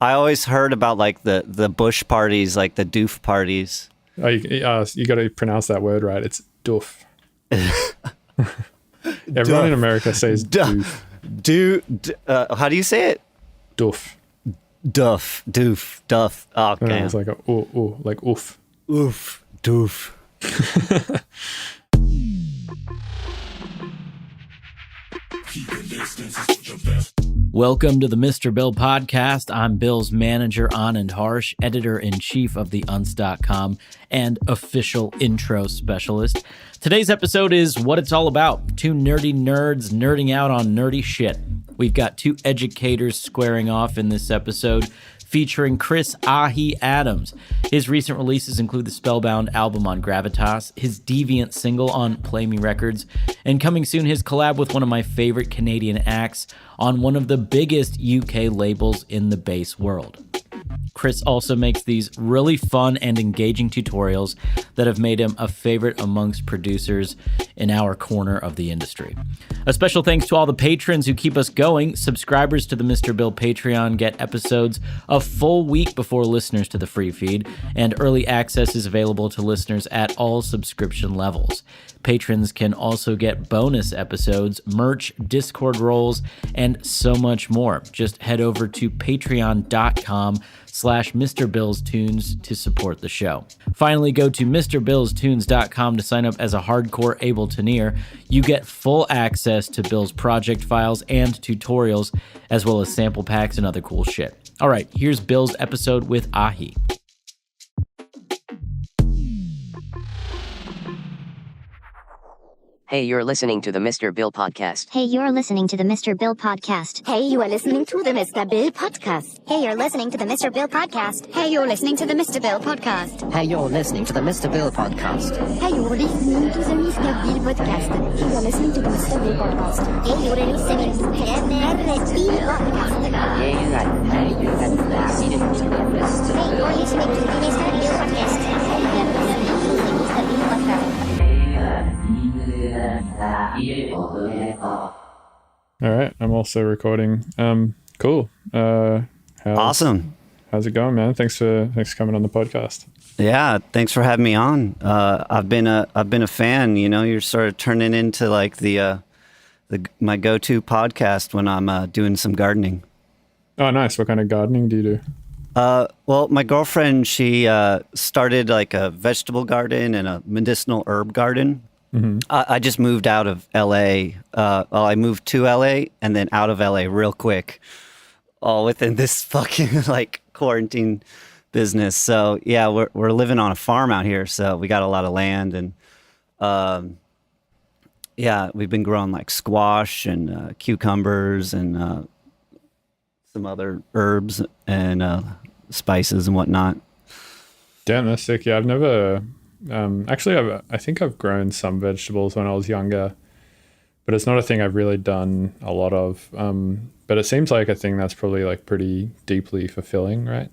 I always heard about like the bush parties, like the doof parties. Oh, you got to pronounce that word right. It's doof. Everyone in America says doof. How do you say it? Doof. Doof. Oh, okay. No, it's like a ooh, like oof. Oof. Doof. Welcome to the Mr. Bill podcast. I'm Bill's manager, Anand Harsh, editor-in-chief of theunst.com, and official intro specialist. Today's episode is what it's all about. Two nerdy nerds nerding out on nerdy shit. We've got two educators squaring off in this episode, featuring Chris AHEE Adams. His recent releases include the Spellbound album on Gravitas, his Deviant single on Play Me Records, and coming soon his collab with one of my favorite Canadian acts on one of the biggest UK labels in the bass world. Chris also makes these really fun and engaging tutorials that have made him a favorite amongst producers in our corner of the industry. A special thanks to all the patrons who keep us going. Subscribers to the Mr. Bill Patreon get episodes a full week before listeners to the free feed, and early access is available to listeners at all subscription levels. Patrons can also get bonus episodes, merch, Discord roles, and so much more. Just head over to patreon.com/Mr. Bill's Tunes to support the show. Finally, go to MrBillsTunes.com to sign up as a hardcore Ableton-ear. You get full access to Bill's project files and tutorials, as well as sample packs and other cool shit. All right, here's Bill's episode with AHEE. Hey, you're listening to the Mr. Bill Podcast. Hey, you're listening to the Mr. Bill Podcast. Hey, you are listening to the Mr. Bill Podcast. Hey, you're listening to the Mr. Bill Podcast. Hey, you're listening to the Mr. Bill Podcast. Hey, you're listening to the Mr. Bill Podcast. Hey, you're listening to the Mr. Bill Podcast. Hey, you're listening to the Mr. Bill Podcast. Hey, you're listening to the Mr. Bill Podcast. Hey, you're listening to the Mr. Hey, you're listening to the Mr. Bill Podcast. All right, I'm also recording. Cool. Awesome. How's it going, man? Thanks for coming on the podcast. Yeah, thanks for having me on. I've been a fan. You know, you're sort of turning into like my go-to podcast when I'm doing some gardening. Oh, nice. What kind of gardening do you do? Well, my girlfriend, she started like a vegetable garden and a medicinal herb garden. Mm-hmm. I just moved out of LA. I moved to LA and then out of LA real quick, all within this fucking like quarantine business. So yeah, we're living on a farm out here. So we got a lot of land, and yeah, we've been growing like squash and cucumbers and some other herbs and spices and whatnot. Damn, that's sick. Yeah, I've never. Actually, I think I've grown some vegetables when I was younger, but it's not a thing I've really done a lot of. But it seems like a thing that's probably like pretty deeply fulfilling, right?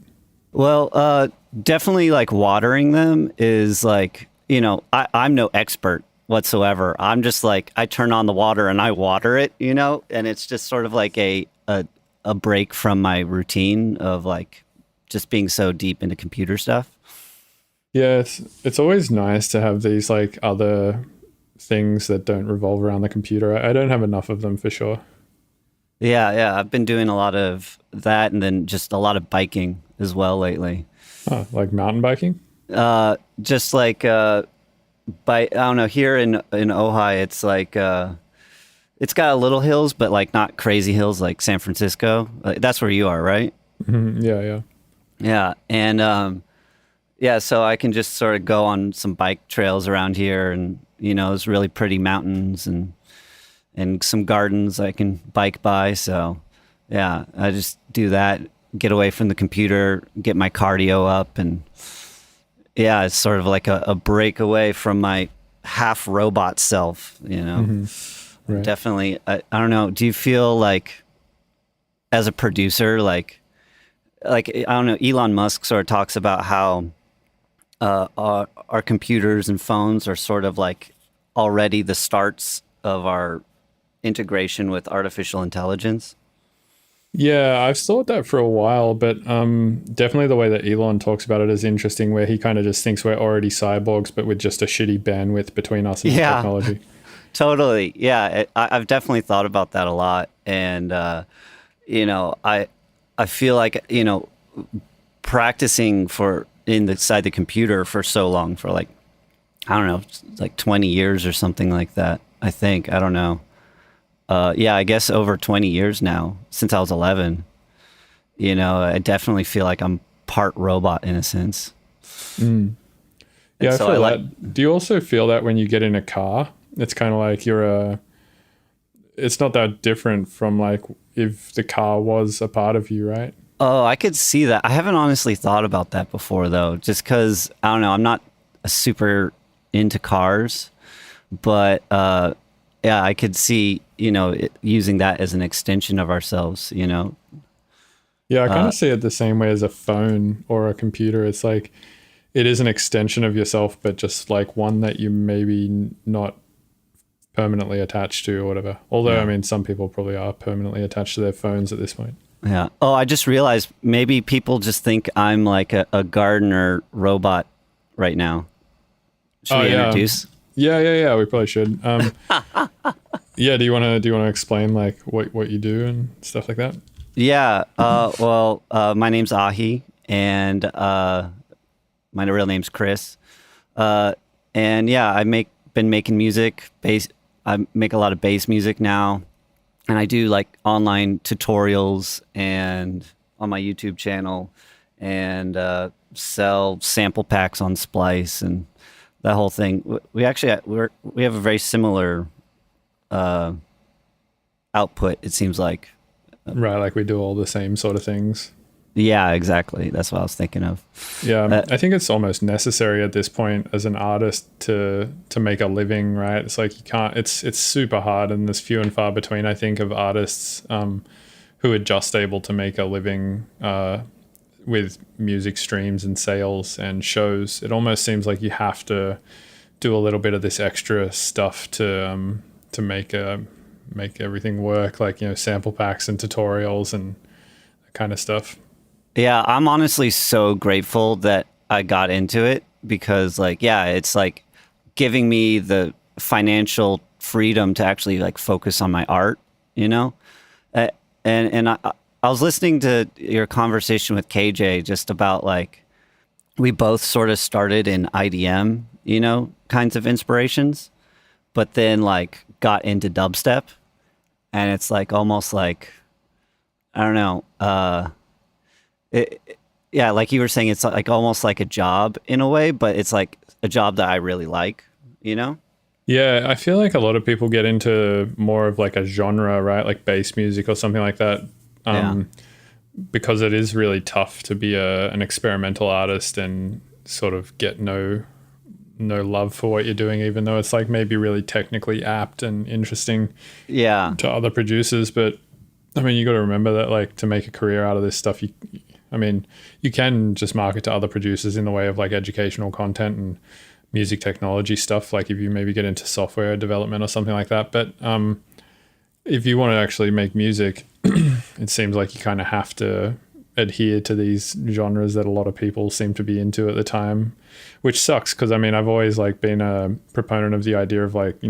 Well, definitely like watering them is like, you know, I'm no expert whatsoever. I'm just like, I turn on the water and I water it, you know, and it's just sort of like a break from my routine of like just being so deep into computer stuff. Yeah, it's always nice to have these like other things that don't revolve around the computer. I don't have enough of them for sure. Yeah, I've been doing a lot of that, and then just a lot of biking as well lately. Oh, like mountain biking? Just like I don't know, here in Ojai, it's like it's got a little hills, but like not crazy hills like San Francisco. That's where you are, right? Mm-hmm. Yeah. Yeah, and yeah, so I can just sort of go on some bike trails around here, and you know, there's really pretty mountains and some gardens I can bike by. So yeah, I just do that, get away from the computer, get my cardio up, and yeah, it's sort of like a break away from my half robot self, you know. Mm-hmm. Right. Definitely. I don't know. Do you feel like as a producer, like I don't know, Elon Musk sort of talks about how our computers and phones are sort of like already the starts of our integration with artificial intelligence. Yeah, I've thought that for a while, but definitely the way that Elon talks about it is interesting, where he kind of just thinks we're already cyborgs, but with just a shitty bandwidth between us and the Yeah. technology. Totally. Yeah, I've definitely thought about that a lot, and I feel like practicing for inside the computer for so long, for like, I don't know, like 20 years or something like that. I think, I don't know. Yeah, I guess over 20 years now, since I was 11. I definitely feel like I'm part robot in a sense. Yeah, I so feel I that. Do you also feel that when you get in a car? It's kind of like it's not that different from like if the car was a part of you, right? Oh, I could see that. I haven't honestly thought about that before, though, just because, I don't know, I'm not super into cars, but yeah, I could see, using that as an extension of ourselves, Yeah, I kind of see it the same way as a phone or a computer. It's like it is an extension of yourself, but just like one that you maybe not permanently attached to or whatever. Although, I mean, some people probably are permanently attached to their phones at this point. Yeah. Oh, I just realized maybe people just think I'm like a gardener robot right now. Should we introduce? Yeah. We probably should. Yeah. Do you want to explain like what you do and stuff like that? Yeah. Well, my name's AHEE, and my real name's Chris. And yeah, been making music. I make a lot of bass music now, and I do like online tutorials and on my YouTube channel, and sell sample packs on Splice and that whole thing. We actually we have a very similar output. It seems like. Right, like we do all the same sort of things. Yeah, exactly. That's what I was thinking of. Yeah, I think it's almost necessary at this point as an artist to make a living, right? It's like you can't. It's super hard, and there's few and far between. I think of artists who are just able to make a living with music streams and sales and shows. It almost seems like you have to do a little bit of this extra stuff to make everything work, like sample packs and tutorials and that kind of stuff. Yeah, I'm honestly so grateful that I got into it, because it's like giving me the financial freedom to actually like focus on my art, and I was listening to your conversation with KJ just about like we both sort of started in IDM, kinds of inspirations, but then like got into dubstep, and it's like almost like, I don't know, yeah, like you were saying, it's like almost like a job in a way, but it's like a job that I really like, Yeah, I feel like a lot of people get into more of like a genre, right? Like bass music or something like that. Because it is really tough to be an experimental artist and sort of get no love for what you're doing, even though it's like maybe really technically apt and interesting to other producers. But I mean, you got to remember that like to make a career out of this stuff, you can just market to other producers in the way of like educational content and music technology stuff. Like if you maybe get into software development or something like that. But if you want to actually make music, it seems like you kind of have to adhere to these genres that a lot of people seem to be into at the time, which sucks. Cause I mean, I've always like been a proponent of the idea of like,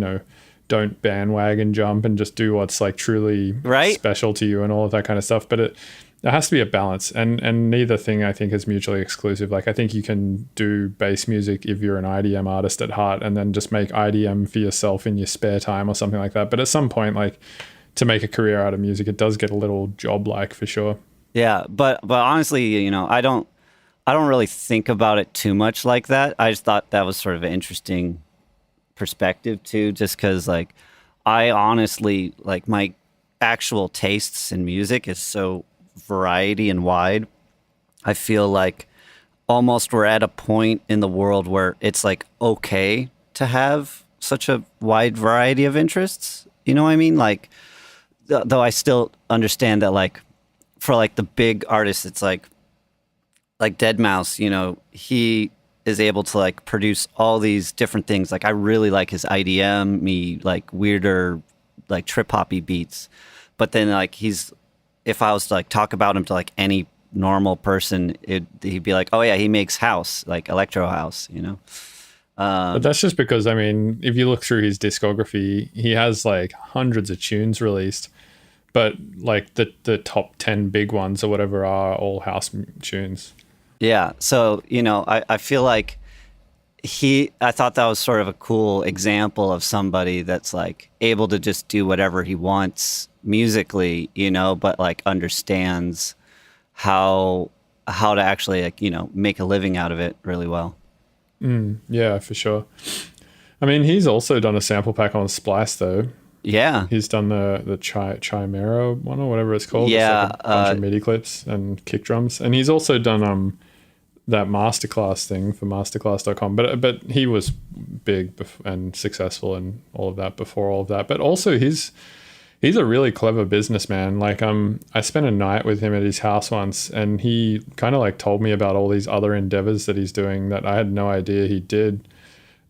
don't bandwagon jump and just do what's like truly special to you and all of that kind of stuff. But there has to be a balance, and neither thing I think is mutually exclusive. Like I think you can do bass music if you're an IDM artist at heart, and then just make IDM for yourself in your spare time or something like that. But at some point, like to make a career out of music, it does get a little job-like for sure. Yeah, but honestly, I don't really think about it too much like that. I just thought that was sort of an interesting perspective too, just because like I honestly like my actual tastes in music is so variety and wide. I feel like almost we're at a point in the world where it's like okay to have such a wide variety of interests. You know what I mean? Like, though I still understand that like for like the big artists, it's like Deadmau5, he is able to like produce all these different things. Like I really like his IDM, like weirder, like trip hoppy beats, but then like he's if I was to like talk about him to like any normal person, he'd be like, oh yeah, he makes house, like electro house, you know. But that's just because, I mean, if you look through his discography, he has like hundreds of tunes released, but like the top 10 big ones or whatever are all house tunes. Yeah. So, you know, I feel like I thought that was sort of a cool example of somebody that's like able to just do whatever he wants musically, you know, but like understands how to actually, like, you know, make a living out of it really well. Yeah, for sure. I mean, he's also done a sample pack on Splice though. Yeah. He's done the Chimera one or whatever it's called. Yeah. It's like a bunch of MIDI clips and kick drums. And he's also done that masterclass thing for masterclass.com. But he was big and successful and all of that before all of that. But also he's a really clever businessman. Like I spent a night with him at his house once, and he kind of like told me about all these other endeavors that he's doing that I had no idea he did.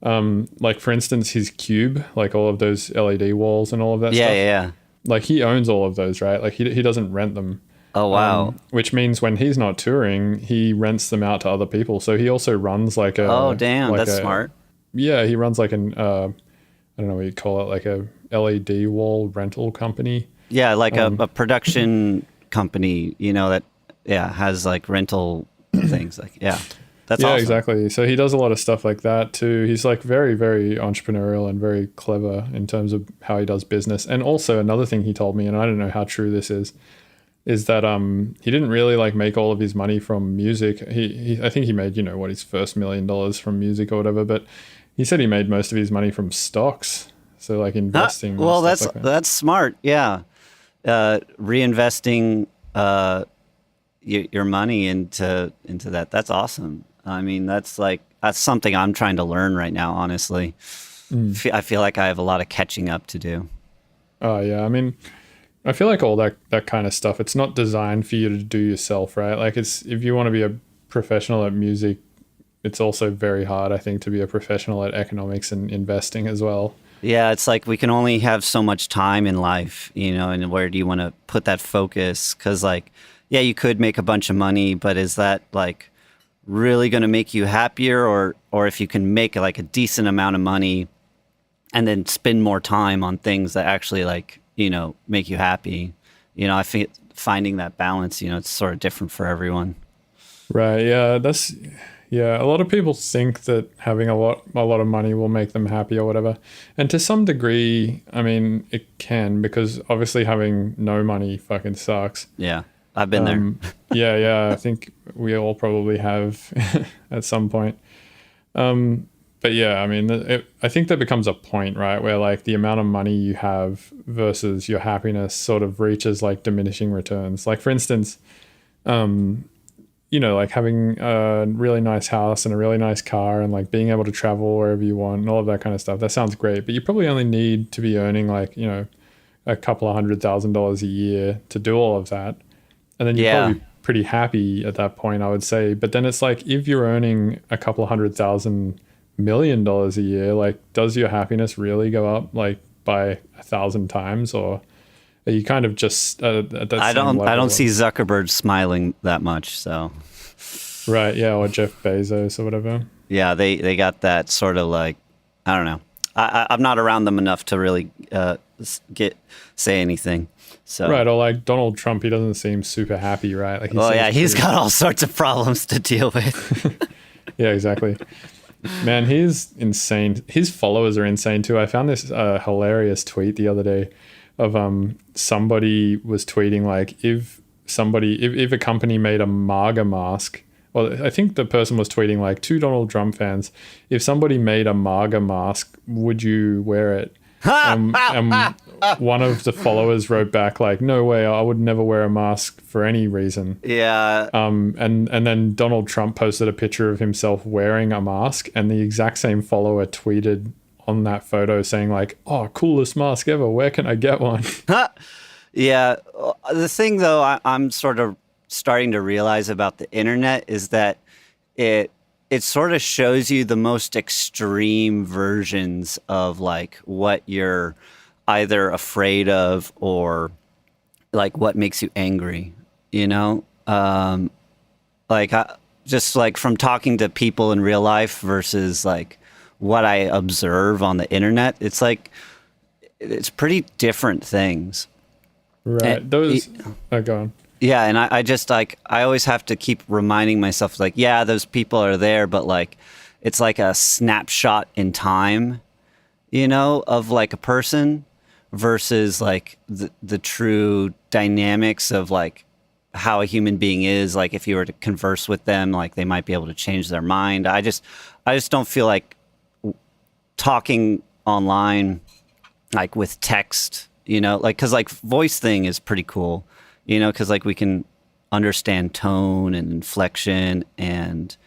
Like for instance, his Cube, like all of those LED walls and all of that stuff. Yeah. Like he owns all of those, right? Like he doesn't rent them. Oh, wow. Which means when he's not touring, he rents them out to other people. So he also runs like a... Oh, damn. Like That's smart. Yeah, he runs like an... I don't know what you'd call it, like a LED wall rental company. Yeah, like a production company, you know, that, has like rental things. Like, that's awesome. Exactly. So he does a lot of stuff like that too. He's like very, very entrepreneurial and very clever in terms of how he does business. And also another thing he told me, and I don't know how true this is that he didn't really like make all of his money from music. I think he made, you know, his first $1 million from music or whatever, but he said he made most of his money from stocks. So like investing. Well, that's smart. Yeah. Reinvesting your money into that. That's awesome. I mean, that's something I'm trying to learn right now, honestly. I feel like I have a lot of catching up to do. Oh yeah. I mean, I feel like all that kind of stuff, it's not designed for you to do yourself, right? Like if you want to be a professional at music, it's also very hard, I think, to be a professional at economics and investing as well. Yeah, it's like we can only have so much time in life, you know, and where do you want to put that focus? Because like, yeah, you could make a bunch of money, but is that like really going to make you happier? Or if you can make like a decent amount of money and then spend more time on things that actually like, you know, make you happy, you know, I think finding that balance, you know, it's sort of different for everyone. Right. Yeah. A lot of people think that having a lot of money will make them happy or whatever. And to some degree, I mean, it can, because obviously having no money fucking sucks. Yeah. I've been there. Yeah. I think we all probably have at some point. But yeah, I mean, I think there becomes a point, right, where like the amount of money you have versus your happiness sort of reaches like diminishing returns. Like for instance, you know, like having a really nice house and a really nice car and like being able to travel wherever you want and all of that kind of stuff. That sounds great, but you probably only need to be earning like, you know, a couple of $100,000 a year to do all of that. And then you're probably pretty happy at that point, I would say. But then it's like, if you're earning a couple of $100,000 million a year, like, does your happiness really go up like by 1,000 times, or are you kind of just at that I same level? don't see Zuckerberg smiling that much, so right. Yeah, or Jeff Bezos or whatever. Yeah, they got that sort of like, I don't know, I'm not around them enough to really say anything. So right, or like Donald Trump, he doesn't seem super happy, right? Like he's got all sorts of problems to deal with. Yeah, exactly. Man, he's insane. His followers are insane too. I found this hilarious tweet the other day of somebody was tweeting like, if a company made a MAGA mask, well, I think the person was tweeting like, to Donald Trump fans, if somebody made a MAGA mask, would you wear it? One of the followers wrote back like, no way, I would never wear a mask for any reason. Yeah. And then Donald Trump posted a picture of himself wearing a mask, and the exact same follower tweeted on that photo saying like, oh, coolest mask ever, where can I get one? Yeah. The thing though, I'm sort of starting to realize about the internet is that it sort of shows you the most extreme versions of like what you're either afraid of or like what makes you angry, you know? Like just like from talking to people in real life versus like what I observe on the internet, it's like it's pretty different things. Right. And Those oh, go on. yeah, and I just like I always have to keep reminding myself like, yeah, those people are there, but like it's like a snapshot in time, you know, of like a person versus like the true dynamics of like how a human being is. Like if you were to converse with them, like they might be able to change their mind. I just don't feel like talking online like with text, you know, like because like voice thing is pretty cool, you know, because like we can understand tone and inflection and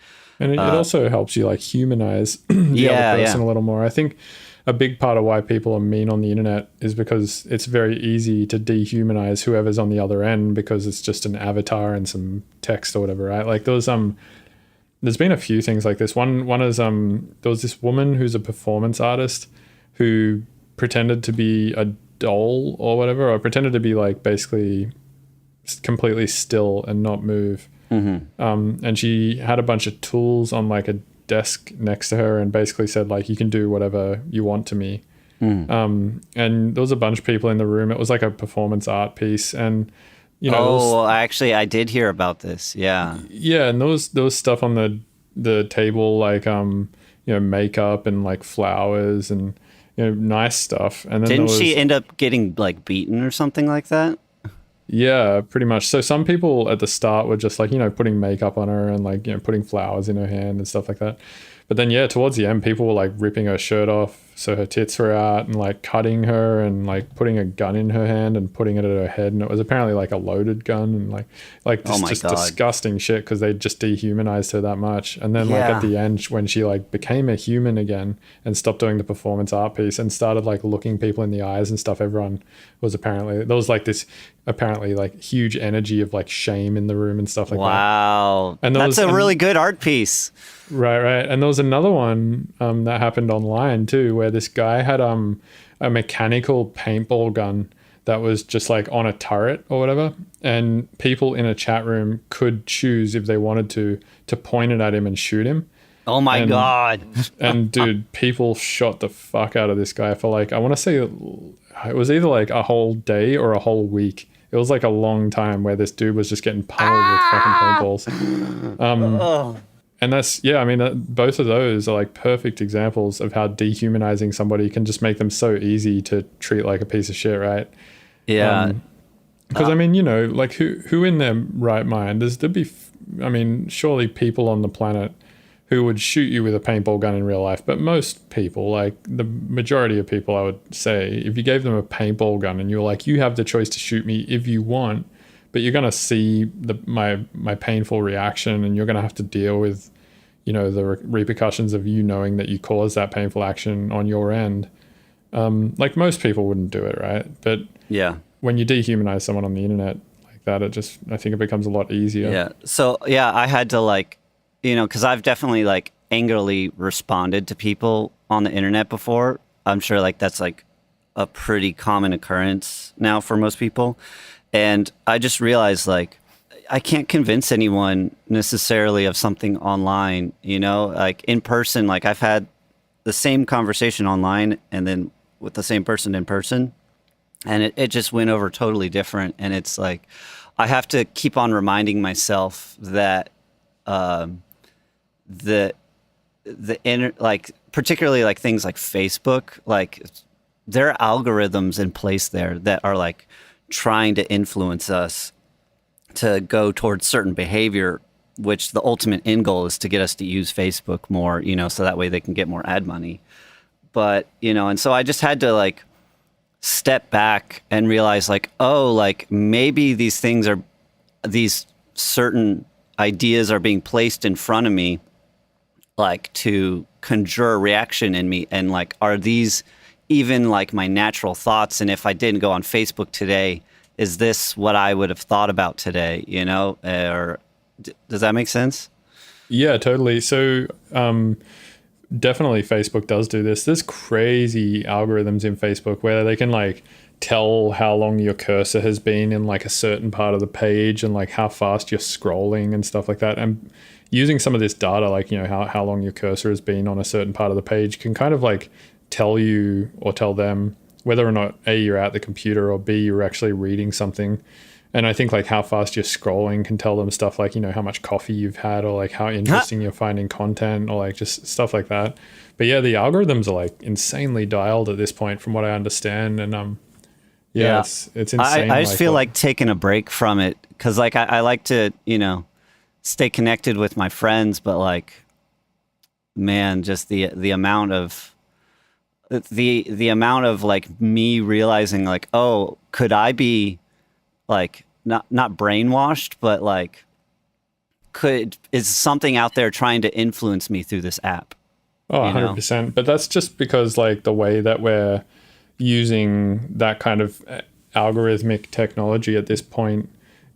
it also helps you like humanize the other person a little more. I think a big part of why people are mean on the internet is because it's very easy to dehumanize whoever's on the other end because it's just an avatar and some text or whatever, right? Like there's been a few things like this. One is there was this woman who's a performance artist who pretended to be a doll or whatever, or pretended to be like basically completely still and not move. And she had a bunch of tools on like a desk next to her and basically said like, you can do whatever you want to me. And there was a bunch of people in the room. It was like a performance art piece, and you know, actually I did hear about this. Yeah, and there was stuff on the table like you know, makeup and like flowers and, you know, nice stuff. And then didn't she end up getting like beaten or something like that? Yeah, pretty much. So some people at the start were just like, you know, putting makeup on her and like, you know, putting flowers in her hand and stuff like that. But then, yeah, towards the end, people were like ripping her shirt off so her tits were out and like cutting her and like putting a gun in her hand and putting it at her head. And it was apparently like a loaded gun and like this just disgusting shit because they just dehumanized her that much. And then like at the end, when she like became a human again and stopped doing the performance art piece and started like looking people in the eyes and stuff, everyone was apparently, there was like this apparently like huge energy of like shame in the room and stuff like that. Wow. And that's a really good art piece. Right. And there was another one that happened online too, where this guy had a mechanical paintball gun that was just like on a turret or whatever. And people in a chat room could choose if they wanted to point it at him and shoot him. Oh my God. And dude, people shot the fuck out of this guy for like, I want to say it was either like a whole day or a whole week. It was like a long time where this dude was just getting pummeled with fucking paintballs. And that's, yeah, I mean, both of those are like perfect examples of how dehumanizing somebody can just make them so easy to treat like a piece of shit, right? Yeah. Because, I mean, you know, like who in their right mind, I mean, surely people on the planet who would shoot you with a paintball gun in real life, but most people, like the majority of people, I would say, if you gave them a paintball gun and you were like, you have the choice to shoot me if you want, but you're going to see my painful reaction and you're going to have to deal with, you know, the repercussions of you knowing that you caused that painful action on your end. Like most people wouldn't do it, right? But yeah, when you dehumanize someone on the internet like that, I think it becomes a lot easier. Yeah. So yeah, I had to like, you know, because I've definitely like angrily responded to people on the internet before. I'm sure like that's like a pretty common occurrence now for most people. And I just realized like I can't convince anyone necessarily of something online, you know, like in person. Like I've had the same conversation online and then with the same person in person, and it just went over totally different. And it's like I have to keep on reminding myself that the like particularly like things like Facebook, like there are algorithms in place there that are like trying to influence us to go towards certain behavior, which the ultimate end goal is to get us to use Facebook more, you know, so that way they can get more ad money. But, you know, and so I just had to like step back and realize like, oh, like maybe these certain ideas are being placed in front of me, like to conjure a reaction in me. And like, are these even like my natural thoughts? And if I didn't go on Facebook today, is this what I would have thought about today? You know, or does that make sense? Yeah, totally. So definitely Facebook does do this. There's crazy algorithms in Facebook where they can like tell how long your cursor has been in like a certain part of the page and like how fast you're scrolling and stuff like that. And using some of this data, like, you know, how long your cursor has been on a certain part of the page can kind of like tell you or tell them whether or not A, you're at the computer, or B, you're actually reading something. And I think like how fast you're scrolling can tell them stuff like, you know, how much coffee you've had, or like how interesting you're finding content, or like just stuff like that. But yeah, the algorithms are like insanely dialed at this point from what I understand. And it's insane. I just feel like taking a break from it, because like I like to, you know, stay connected with my friends, but like, man, just the amount of the amount of like me realizing like, oh, could I be like not brainwashed, but like is something out there trying to influence me through this app? Oh, 100%. But that's just because like the way that we're using that kind of algorithmic technology at this point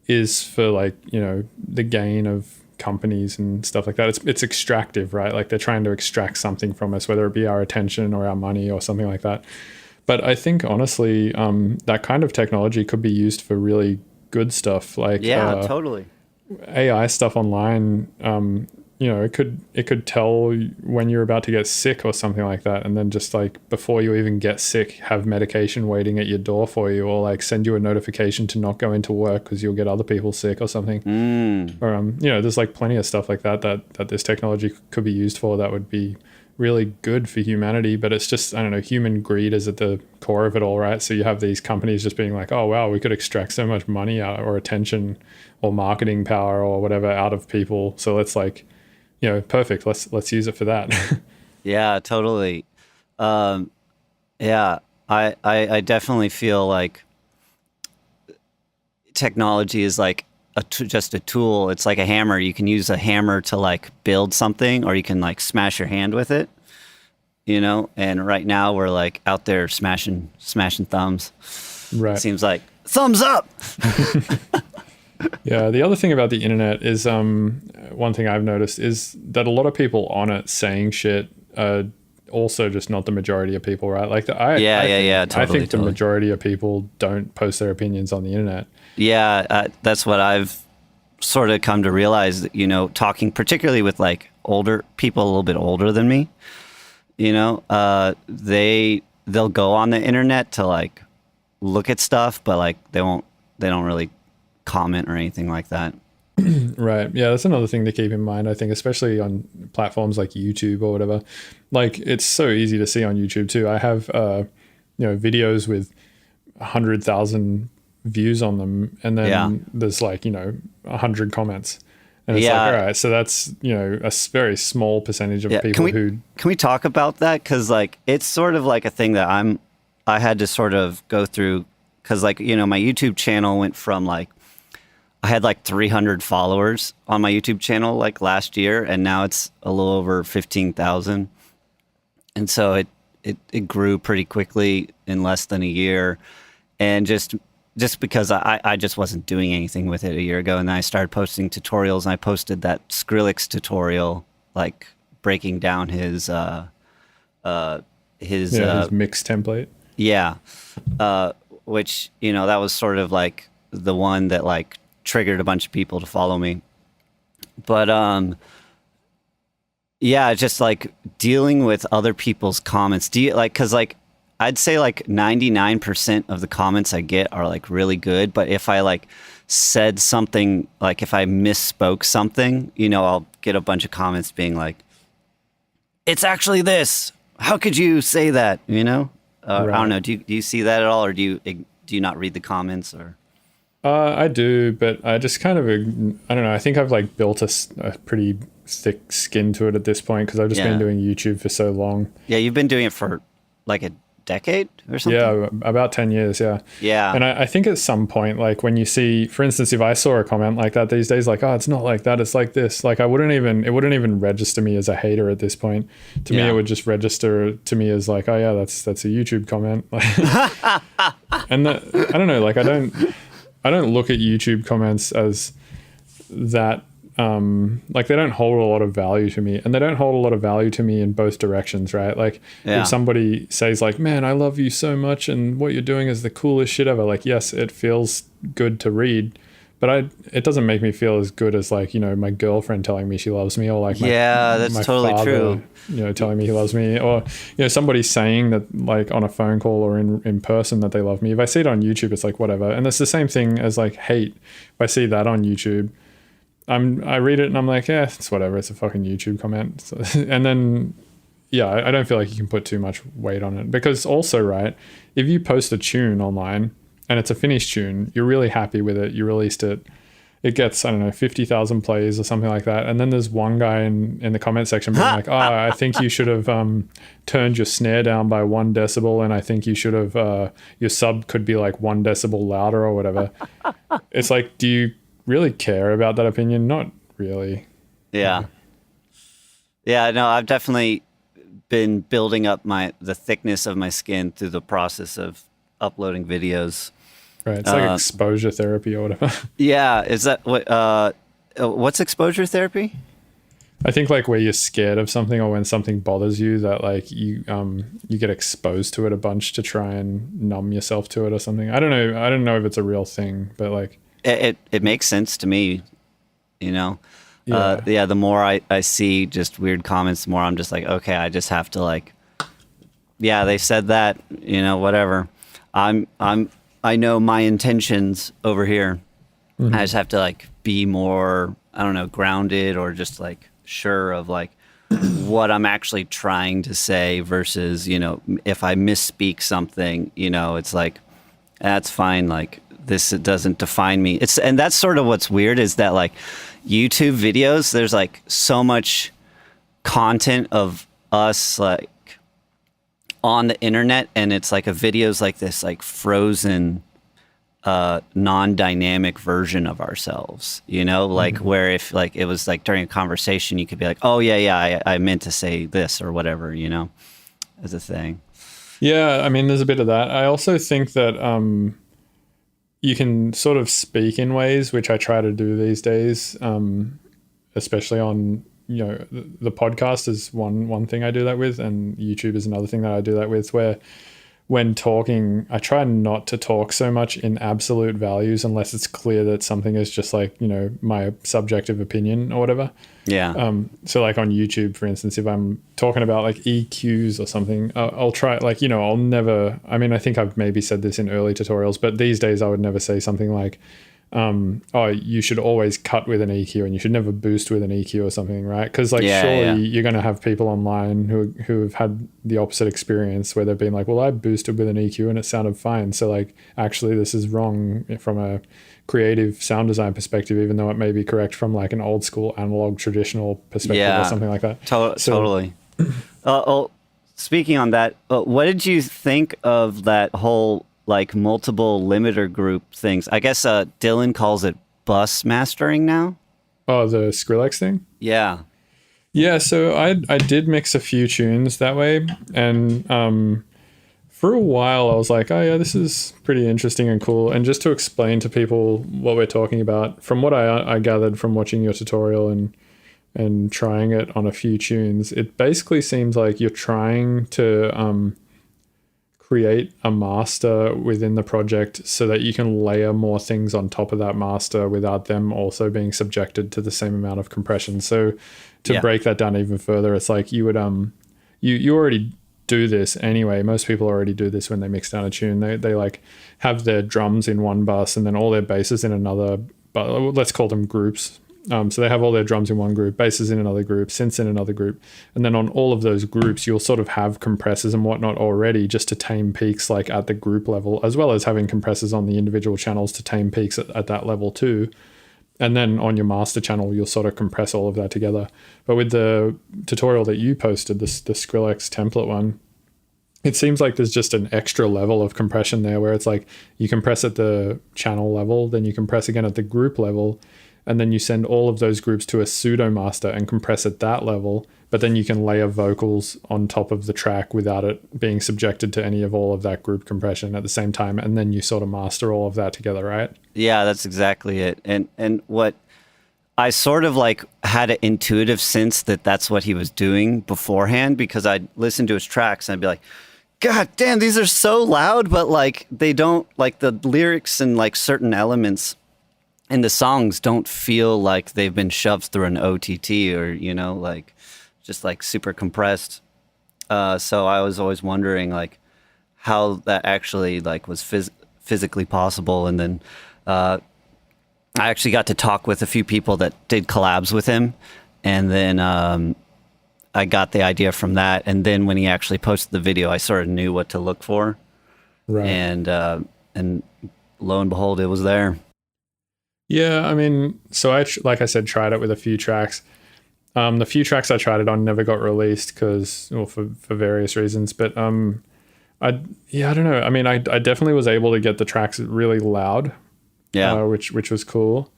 is for like, you know, the gain of companies and stuff like that. It's extractive, right? Like they're trying to extract something from us, whether it be our attention or our money or something like that. But I think honestly, that kind of technology could be used for really good stuff. Like totally. AI stuff online. You know, it could tell when you're about to get sick or something like that, and then just like before you even get sick, have medication waiting at your door for you, or like send you a notification to not go into work because you'll get other people sick or something. Or you know, there's like plenty of stuff like that this technology could be used for that would be really good for humanity. But it's just, I don't know, human greed is at the core of it all, right? So you have these companies just being like, oh wow, we could extract so much money out, or attention or marketing power or whatever out of people, so let's like, you know, perfect, let's use it for that. Yeah, totally. I definitely feel like technology is like just a tool. It's like a hammer. You can use a hammer to like build something, or you can like smash your hand with it, you know? And right now we're like out there smashing thumbs. Right. It seems like thumbs up. Yeah, the other thing about the internet is one thing I've noticed is that a lot of people on it saying shit are also just not the majority of people, right? Like Totally, I think the totally. majority of people don't post their opinions on the internet. Yeah, that's what I've sort of come to realize, that, you know, talking particularly with like older people, a little bit older than me, you know, they'll go on the internet to like look at stuff, but like they don't really comment or anything like that. Right. Yeah, that's another thing to keep in mind, I think, especially on platforms like YouTube or whatever. Like, it's so easy to see on YouTube too. I have you know, videos with 100,000 views on them, and then there's like, you know, 100 comments, and it's like, all right, so that's, you know, a very small percentage of people who... Can we talk about that? Because like it's sort of like a thing that I had to sort of go through, because like, you know, my YouTube channel went from like, I had like 300 followers on my YouTube channel like last year, and now it's a little over 15,000. And so it grew pretty quickly in less than a year. And just because I just wasn't doing anything with it a year ago, and then I started posting tutorials, and I posted that Skrillex tutorial, like breaking down his mix template. Yeah. Which, you know, that was sort of like the one that like triggered a bunch of people to follow me. But yeah, just like dealing with other people's comments. Do you like, cause like I'd say like 99% of the comments I get are like really good, but if I like said something, like if I misspoke something, you know, I'll get a bunch of comments being like, it's actually this, how could you say that, you know? Right. I don't know, do you see that at all, or do you not read the comments, or? I do, but I just kind of, I don't know, I think I've like built a pretty thick skin to it at this point, because I've just been doing YouTube for so long. Yeah, you've been doing it for like a decade or something? Yeah, about 10 years, yeah. Yeah. And I think at some point, like when you see, for instance, if I saw a comment like that these days, like, oh, it's not like that, it's like this, like it wouldn't even register me as a hater at this point. To me, it would just register to me as like, oh yeah, that's a YouTube comment. And I don't know, like I don't look at YouTube comments as that like they don't hold a lot of value to me, and they don't hold a lot of value to me in both directions, right? Like if somebody says like, man, I love you so much and what you're doing is the coolest shit ever, like, yes, it feels good to read, but it doesn't make me feel as good as like, you know, my girlfriend telling me she loves me, or like that's my totally father, true, you know, telling me he loves me, or, you know, somebody saying that like on a phone call or in person that they love me. If I see it on YouTube, it's like whatever. And it's the same thing as like hate. If I see that on YouTube, I read it and I'm like, yeah, it's whatever. It's a fucking YouTube comment. So, and then, yeah, I don't feel like you can put too much weight on it, because also, right, if you post a tune online and it's a finished tune, you're really happy with it, you released it, it gets, I don't know, 50,000 plays or something like that. And then there's one guy in the comment section being like, oh, I think you should have turned your snare down by 1 decibel. And I think you should have, your sub could be like 1 decibel louder or whatever. It's like, do you really care about that opinion? Not really. Yeah. No, I've definitely been building up the thickness of my skin through the process of uploading videos. Right. It's like exposure therapy or whatever. Yeah. Is that what's exposure therapy? I think like where you're scared of something, or when something bothers you, that like you get exposed to it a bunch to try and numb yourself to it or something. I don't know if it's a real thing, but like it makes sense to me, you know. The more I see just weird comments, the more I'm just like, okay, I just have to like, yeah, they said that, you know, whatever. I know my intentions over here. Mm-hmm. I just have to like be more, I don't know, grounded, or just like sure of like what I'm actually trying to say, versus, you know, if I misspeak something, you know, it's like, that's fine. Like this, it doesn't define me. And that's sort of what's weird, is that like YouTube videos, there's like so much content of us like on the internet, and it's like a video's like this like frozen non-dynamic version of ourselves, you know, like where if like it was like during a conversation, you could be like, oh yeah, I meant to say this or whatever, you know, as a thing. Yeah, I mean, there's a bit of that. I also think that you can sort of speak in ways, which I try to do these days, especially on, you know, the podcast is one thing I do that with, and YouTube is another thing that I do that with, where when talking, I try not to talk so much in absolute values unless it's clear that something is just like, you know, my subjective opinion or whatever. Yeah. So like on YouTube, for instance, if I'm talking about like EQs or something, I'll try, like, you know, I'll never, I mean, I think I've maybe said this in early tutorials, but these days I would never say something like, oh, you should always cut with an EQ and you should never boost with an EQ or something, right? Because like surely you're going to have people online who have had the opposite experience, where they've been like, well, I boosted with an EQ and it sounded fine, so like actually this is wrong from a creative sound design perspective, even though it may be correct from like an old school analog traditional perspective or something like that. Totally. Speaking on that, what did you think of that whole like multiple limiter group things? I guess Dylan calls it bus mastering now. Oh, the Skrillex thing? Yeah. Yeah, so I did mix a few tunes that way, and for a while I was like, oh yeah, this is pretty interesting and cool. And just to explain to people what we're talking about, from what I gathered from watching your tutorial and trying it on a few tunes, it basically seems like you're trying to create a master within the project so that you can layer more things on top of that master without them also being subjected to the same amount of compression. So to break that down even further, it's like you would you already do this anyway. Most people already do this when they mix down a tune. They like have their drums in one bus and then all their basses in another, but let's call them groups. So they have all their drums in one group, basses in another group, synths in another group. And then on all of those groups, you'll sort of have compressors and whatnot already just to tame peaks like at the group level, as well as having compressors on the individual channels to tame peaks at that level too. And then on your master channel, you'll sort of compress all of that together. But with the tutorial that you posted, the Skrillex template one, it seems like there's just an extra level of compression there, where it's like you compress at the channel level, then you compress again at the group level, and then you send all of those groups to a pseudo master and compress at that level, but then you can layer vocals on top of the track without it being subjected to any of all of that group compression at the same time, and then you sort of master all of that together, right? Yeah, that's exactly it. And what I sort of like had an intuitive sense that that's what he was doing beforehand, because I'd listen to his tracks and I'd be like, God damn, these are so loud, but like they don't, like the lyrics and like certain elements in the songs don't feel like they've been shoved through an OTT or, you know, like just like super compressed. So I was always wondering like how that actually like was physically possible. And then I actually got to talk with a few people that did collabs with him. And then I got the idea from that. And then when he actually posted the video, I sort of knew what to look for. Right. And lo and behold, it was there. Yeah, I mean, so like I said, tried it with a few tracks. The few tracks I tried it on never got released for various reasons. But I don't know. I mean, I definitely was able to get the tracks really loud. Yeah. Which was cool.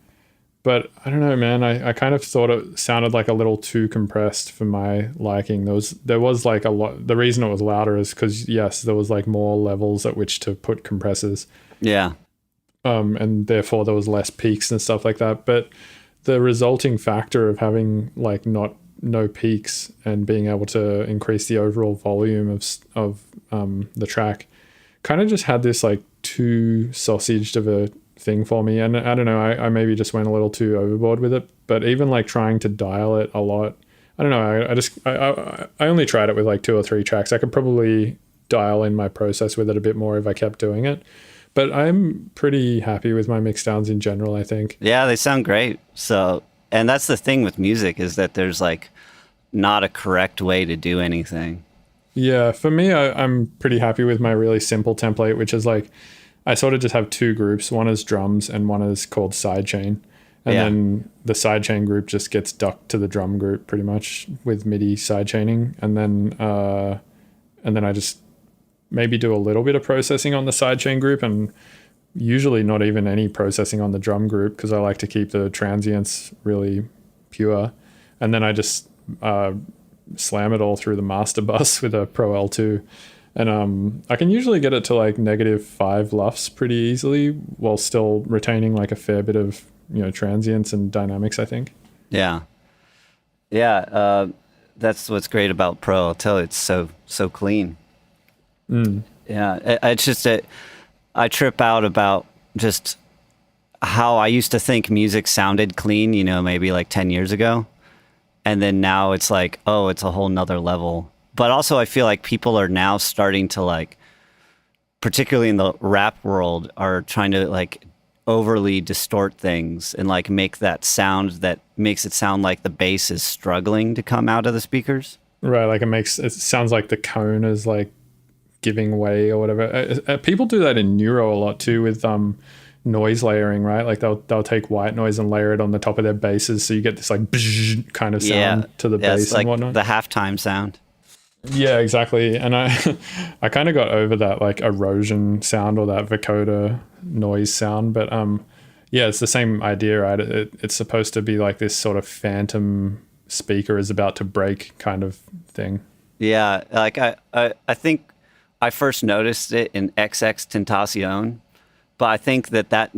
But I don't know, man. I kind of thought it sounded like a little too compressed for my liking. There was like a lot. The reason it was louder is because, yes, there was like more levels at which to put compressors. Yeah. And therefore there was less peaks and stuff like that. But the resulting factor of having like no peaks and being able to increase the overall volume of the track kind of just had this like too sausaged of a thing for me. And I don't know, I maybe just went a little too overboard with it. But even like trying to dial it a lot, I don't know, I only tried it with like 2 or 3 tracks. I could probably dial in my process with it a bit more if I kept doing it. But I'm pretty happy with my mix downs in general, I think. Yeah, they sound great. So, and that's the thing with music, is that there's like not a correct way to do anything. Yeah, for me, I'm pretty happy with my really simple template, which is like, I sort of just have 2 groups. One is drums and one is called sidechain. And then the sidechain group just gets ducked to the drum group pretty much with MIDI sidechaining. And then I just maybe do a little bit of processing on the sidechain group, and usually not even any processing on the drum group, because I like to keep the transients really pure. And then I just slam it all through the master bus with a Pro L2. And I can usually get it to like -5 LUFS pretty easily while still retaining like a fair bit of, you know, transients and dynamics, I think. Yeah. Yeah. That's what's great about Pro. I'll tell you, it's so clean. Yeah, it's just I trip out about just how I used to think music sounded clean, you know, maybe like 10 years ago. And then now it's like, oh, it's a whole nother level. But also I feel like people are now starting to like, particularly in the rap world, are trying to like overly distort things and like make that sound that makes it sound like the bass is struggling to come out of the speakers. Right, like it sounds like the cone is like giving way or whatever. People do that in neuro a lot too with noise layering, right? Like they'll take white noise and layer it on the top of their basses, so you get this like kind of sound to the bass like and whatnot. The halftime sound. Yeah, exactly. And I kind of got over that like erosion sound or that vocoder noise sound, but yeah, it's the same idea, right? It's supposed to be like this sort of phantom speaker is about to break kind of thing. Yeah, like I think I first noticed it in XX Tentacion, but I think that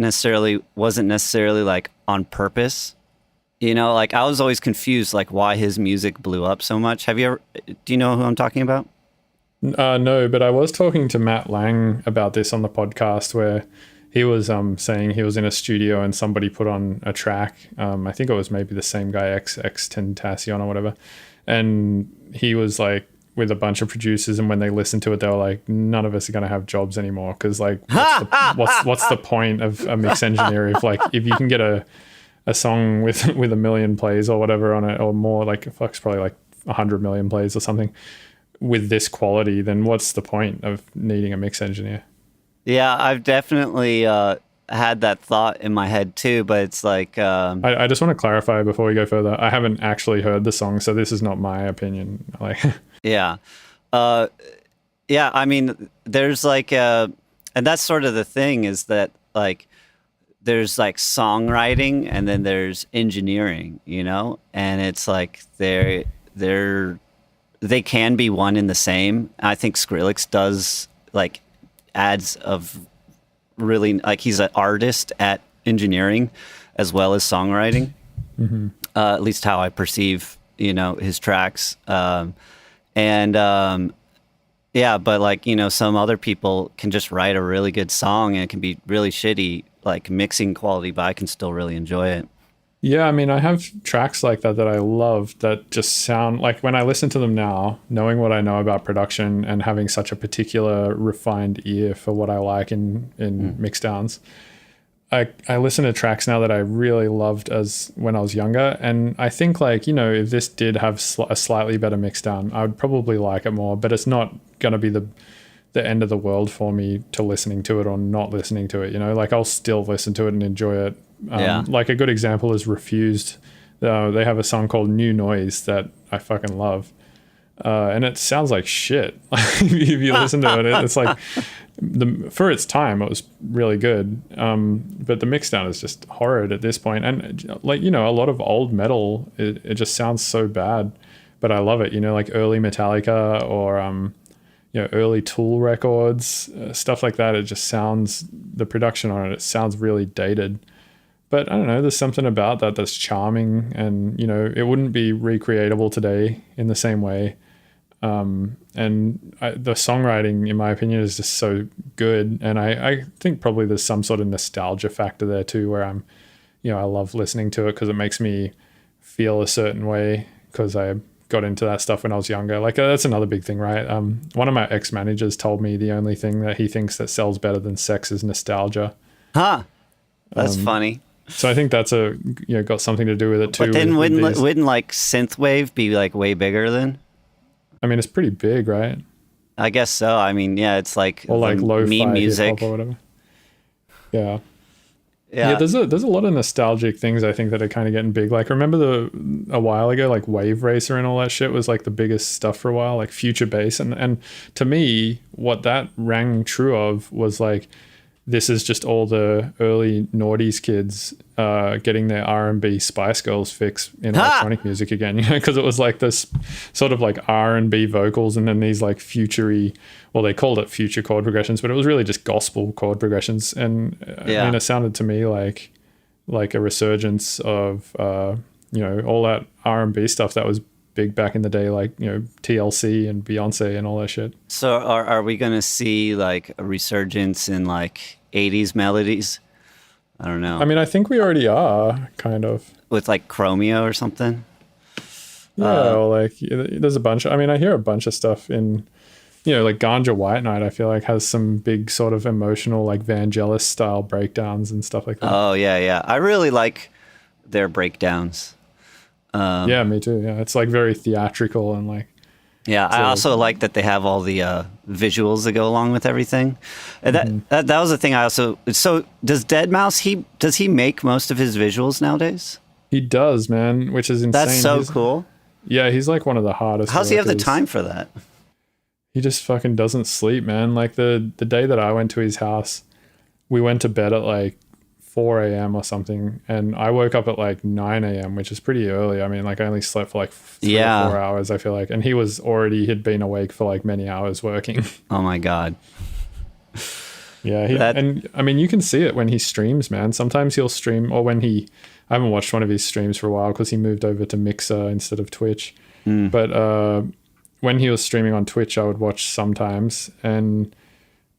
wasn't necessarily like on purpose. You know, like I was always confused, like why his music blew up so much. Do you know who I'm talking about? No, but I was talking to Matt Lang about this on the podcast, where he was saying he was in a studio and somebody put on a track. I think it was maybe the same guy, XX Tentacion or whatever. And he was like, with a bunch of producers, and when they listened to it, they were like, none of us are going to have jobs anymore, because like what's the point of a mix engineer if you can get a song with 1 million plays or whatever on it, or more, like fuck's probably like 100 million plays or something, with this quality, then what's the point of needing a mix engineer? Yeah, I've definitely had that thought in my head too, but it's like I just want to clarify before we go further, I haven't actually heard the song, so this is not my opinion. Like yeah. I mean, there's like and that's sort of the thing, is that like there's like songwriting and then there's engineering, you know, and it's like they can be one in the same. I think Skrillex does like adds of really, like he's an artist at engineering as well as songwriting. At least how I perceive, his tracks. Yeah, but like, some other people can just write a really good song and it can be really shitty, like mixing quality, but I can still really enjoy it. Yeah, I mean, I have tracks like that I love that just sound like, when I listen to them now, knowing what I know about production and having such a particular refined ear for what I like in mix downs, I listen to tracks now that I really loved as when I was younger. And I think like, if this did have a slightly better mix down, I would probably like it more, but it's not going to be the end of the world for me to listening to it or not listening to it. Like I'll still listen to it and enjoy it. Like a good example is Refused. They have a song called New Noise that I fucking love. And it sounds like shit. If you listen to it, it's like, for its time, it was really good. But the mix down is just horrid at this point. And like, a lot of old metal, it just sounds so bad, but I love it. Like early Metallica or, early Tool records, stuff like that. It just sounds, the production on it sounds really dated. But I don't know, there's something about that that's charming, and, it wouldn't be recreatable today in the same way. The songwriting, in my opinion, is just so good. And I think probably there's some sort of nostalgia factor there too, where I'm, I love listening to it because it makes me feel a certain way because I got into that stuff when I was younger. Like that's another big thing, right? One of my ex-managers told me the only thing that he thinks that sells better than sex is nostalgia. Huh. That's funny. So I think that's got something to do with it too. But then wouldn't like synthwave be like way bigger then? I mean, it's pretty big, right? I guess so. I mean, yeah, it's like, or like lo-fi meme music or whatever. Yeah. There's a lot of nostalgic things I think that are kind of getting big. Like remember a while ago, like Wave Racer and all that shit was like the biggest stuff for a while, like Future Bass, and to me, what that rang true of was like, this is just all the early noughties kids getting their R&B Spice Girls fix in electronic music again, because it was like this sort of like R&B vocals and then these like future-y, well, they called it future chord progressions, but it was really just gospel chord progressions. And I mean, it sounded to me like a resurgence of, all that R&B stuff that was big back in the day, like, TLC and Beyonce and all that shit. So are we going to see like a resurgence in like 80s melodies? I don't know. I mean, I think we already are, kind of. With like Chromeo or something? Yeah, or like there's a bunch. I mean, I hear a bunch of stuff in, like Ganja White Night, I feel like has some big sort of emotional like Vangelis style breakdowns and stuff like that. Oh, yeah. I really like their breakdowns. Yeah, me too. Yeah, it's like very theatrical and like. Yeah, I also like that they have all the visuals that go along with everything. And that was the thing I also. So does Deadmau5, does he make most of his visuals nowadays? He does, man, which is insane. That's so cool. Yeah, he's like one of the hardest. How's he have the time for that? He just fucking doesn't sleep, man. Like the day that I went to his house, we went to bed at like 4 a.m. or something, and I woke up at like 9 a.m., which is pretty early. I mean, like I only slept for like 3 or 4 hours, I feel like, and he'd been awake for like many hours working. Oh my God. Yeah, and I mean, you can see it when he streams, man. Sometimes he'll stream, or when I haven't watched one of his streams for a while because he moved over to Mixer instead of Twitch. But when he was streaming on Twitch, I would watch sometimes, and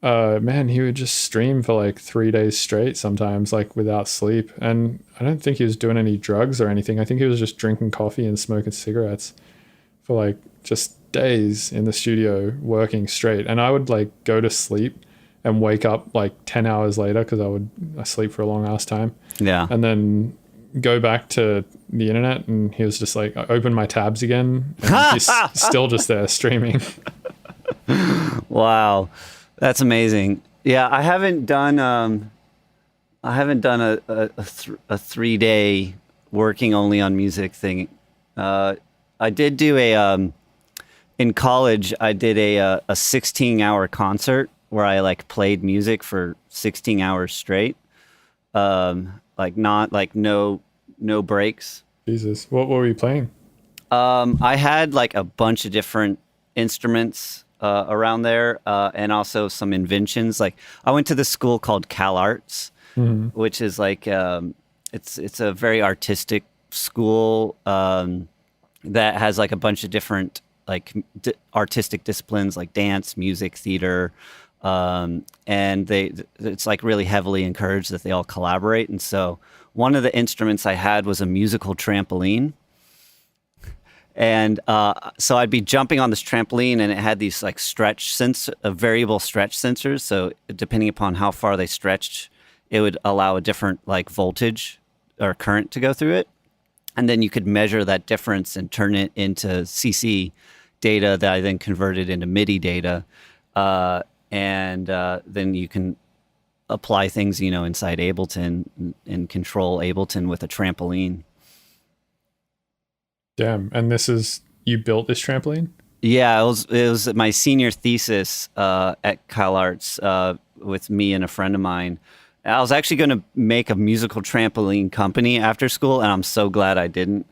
man, he would just stream for like 3 days straight sometimes, like without sleep. And I don't think he was doing any drugs or anything. I think he was just drinking coffee and smoking cigarettes for like just days in the studio working straight. And I would like go to sleep and wake up like 10 hours later because I sleep for a long ass time. Yeah. And then go back to the internet, and he was just like, I opened my tabs again, and he's still just there streaming. Wow. That's amazing. Yeah, I haven't done a 3-day working only on music thing. I did do in college. I did a 16-hour concert where I like played music for 16 hours straight. Like no breaks. Jesus, what were you playing? I had like a bunch of different instruments around there, and also some inventions. Like I went to this school called Cal Arts, which is like it's a very artistic school that has like a bunch of different like artistic disciplines like dance, music, theater, and it's like really heavily encouraged that they all collaborate. And so one of the instruments I had was a musical trampoline. And so I'd be jumping on this trampoline, and it had these like variable stretch sensors. So depending upon how far they stretched, it would allow a different like voltage or current to go through it. And then you could measure that difference and turn it into CC data that I then converted into MIDI data. And then you can apply things, inside Ableton and control Ableton with a trampoline. Damn. And you built this trampoline? Yeah, it was my senior thesis at Cal Arts with me and a friend of mine. I was actually going to make a musical trampoline company after school, and I'm so glad I didn't.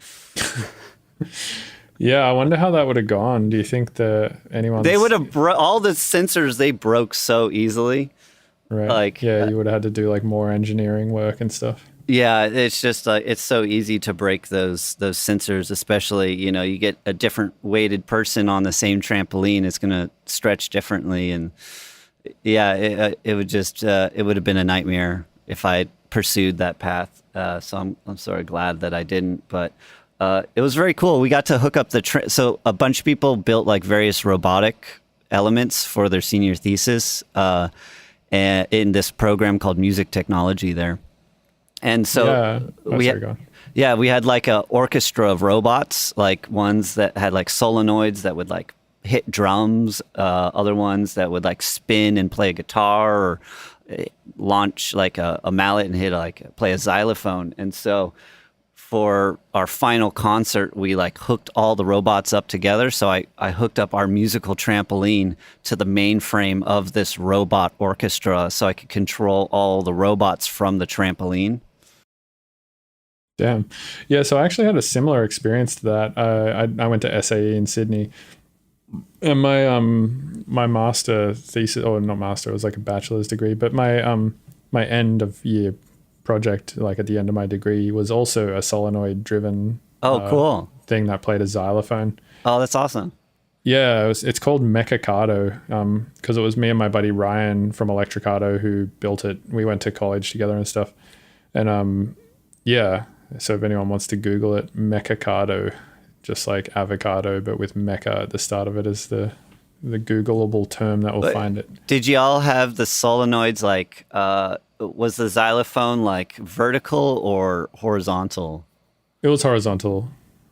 Yeah, I wonder how that would have gone. Do you think They would have all the sensors, they broke so easily. Right. Like, yeah, you would have had to do like more engineering work and stuff. Yeah, it's just it's so easy to break those sensors, especially, you get a different weighted person on the same trampoline, it's going to stretch differently. And yeah, it would have been a nightmare if I pursued that path. So I'm sort of glad that I didn't, but it was very cool. We got to hook up so a bunch of people built like various robotic elements for their senior thesis in this program called music technology there. And so we had like a orchestra of robots, like ones that had like solenoids that would like hit drums, other ones that would like spin and play a guitar, or launch like a mallet and play a xylophone. And so for our final concert, we like hooked all the robots up together. So I hooked up our musical trampoline to the mainframe of this robot orchestra so I could control all the robots from the trampoline. Damn. Yeah, so I actually had a similar experience to that. I went to SAE in Sydney, and my master thesis, or not master, it was like a bachelor's degree, but my end of year project, like at the end of my degree, was also a solenoid driven cool thing that played a xylophone. Oh, that's awesome. Yeah, it's called Mechacado, because it was me and my buddy Ryan from Electricado who built it. We went to college together and stuff. And yeah, so if anyone wants to Google it, Mechacado, just like avocado, but with mecha at the start of it is the Googleable term that will find it. Did you all have the solenoids like, was the xylophone like vertical or horizontal? It was horizontal.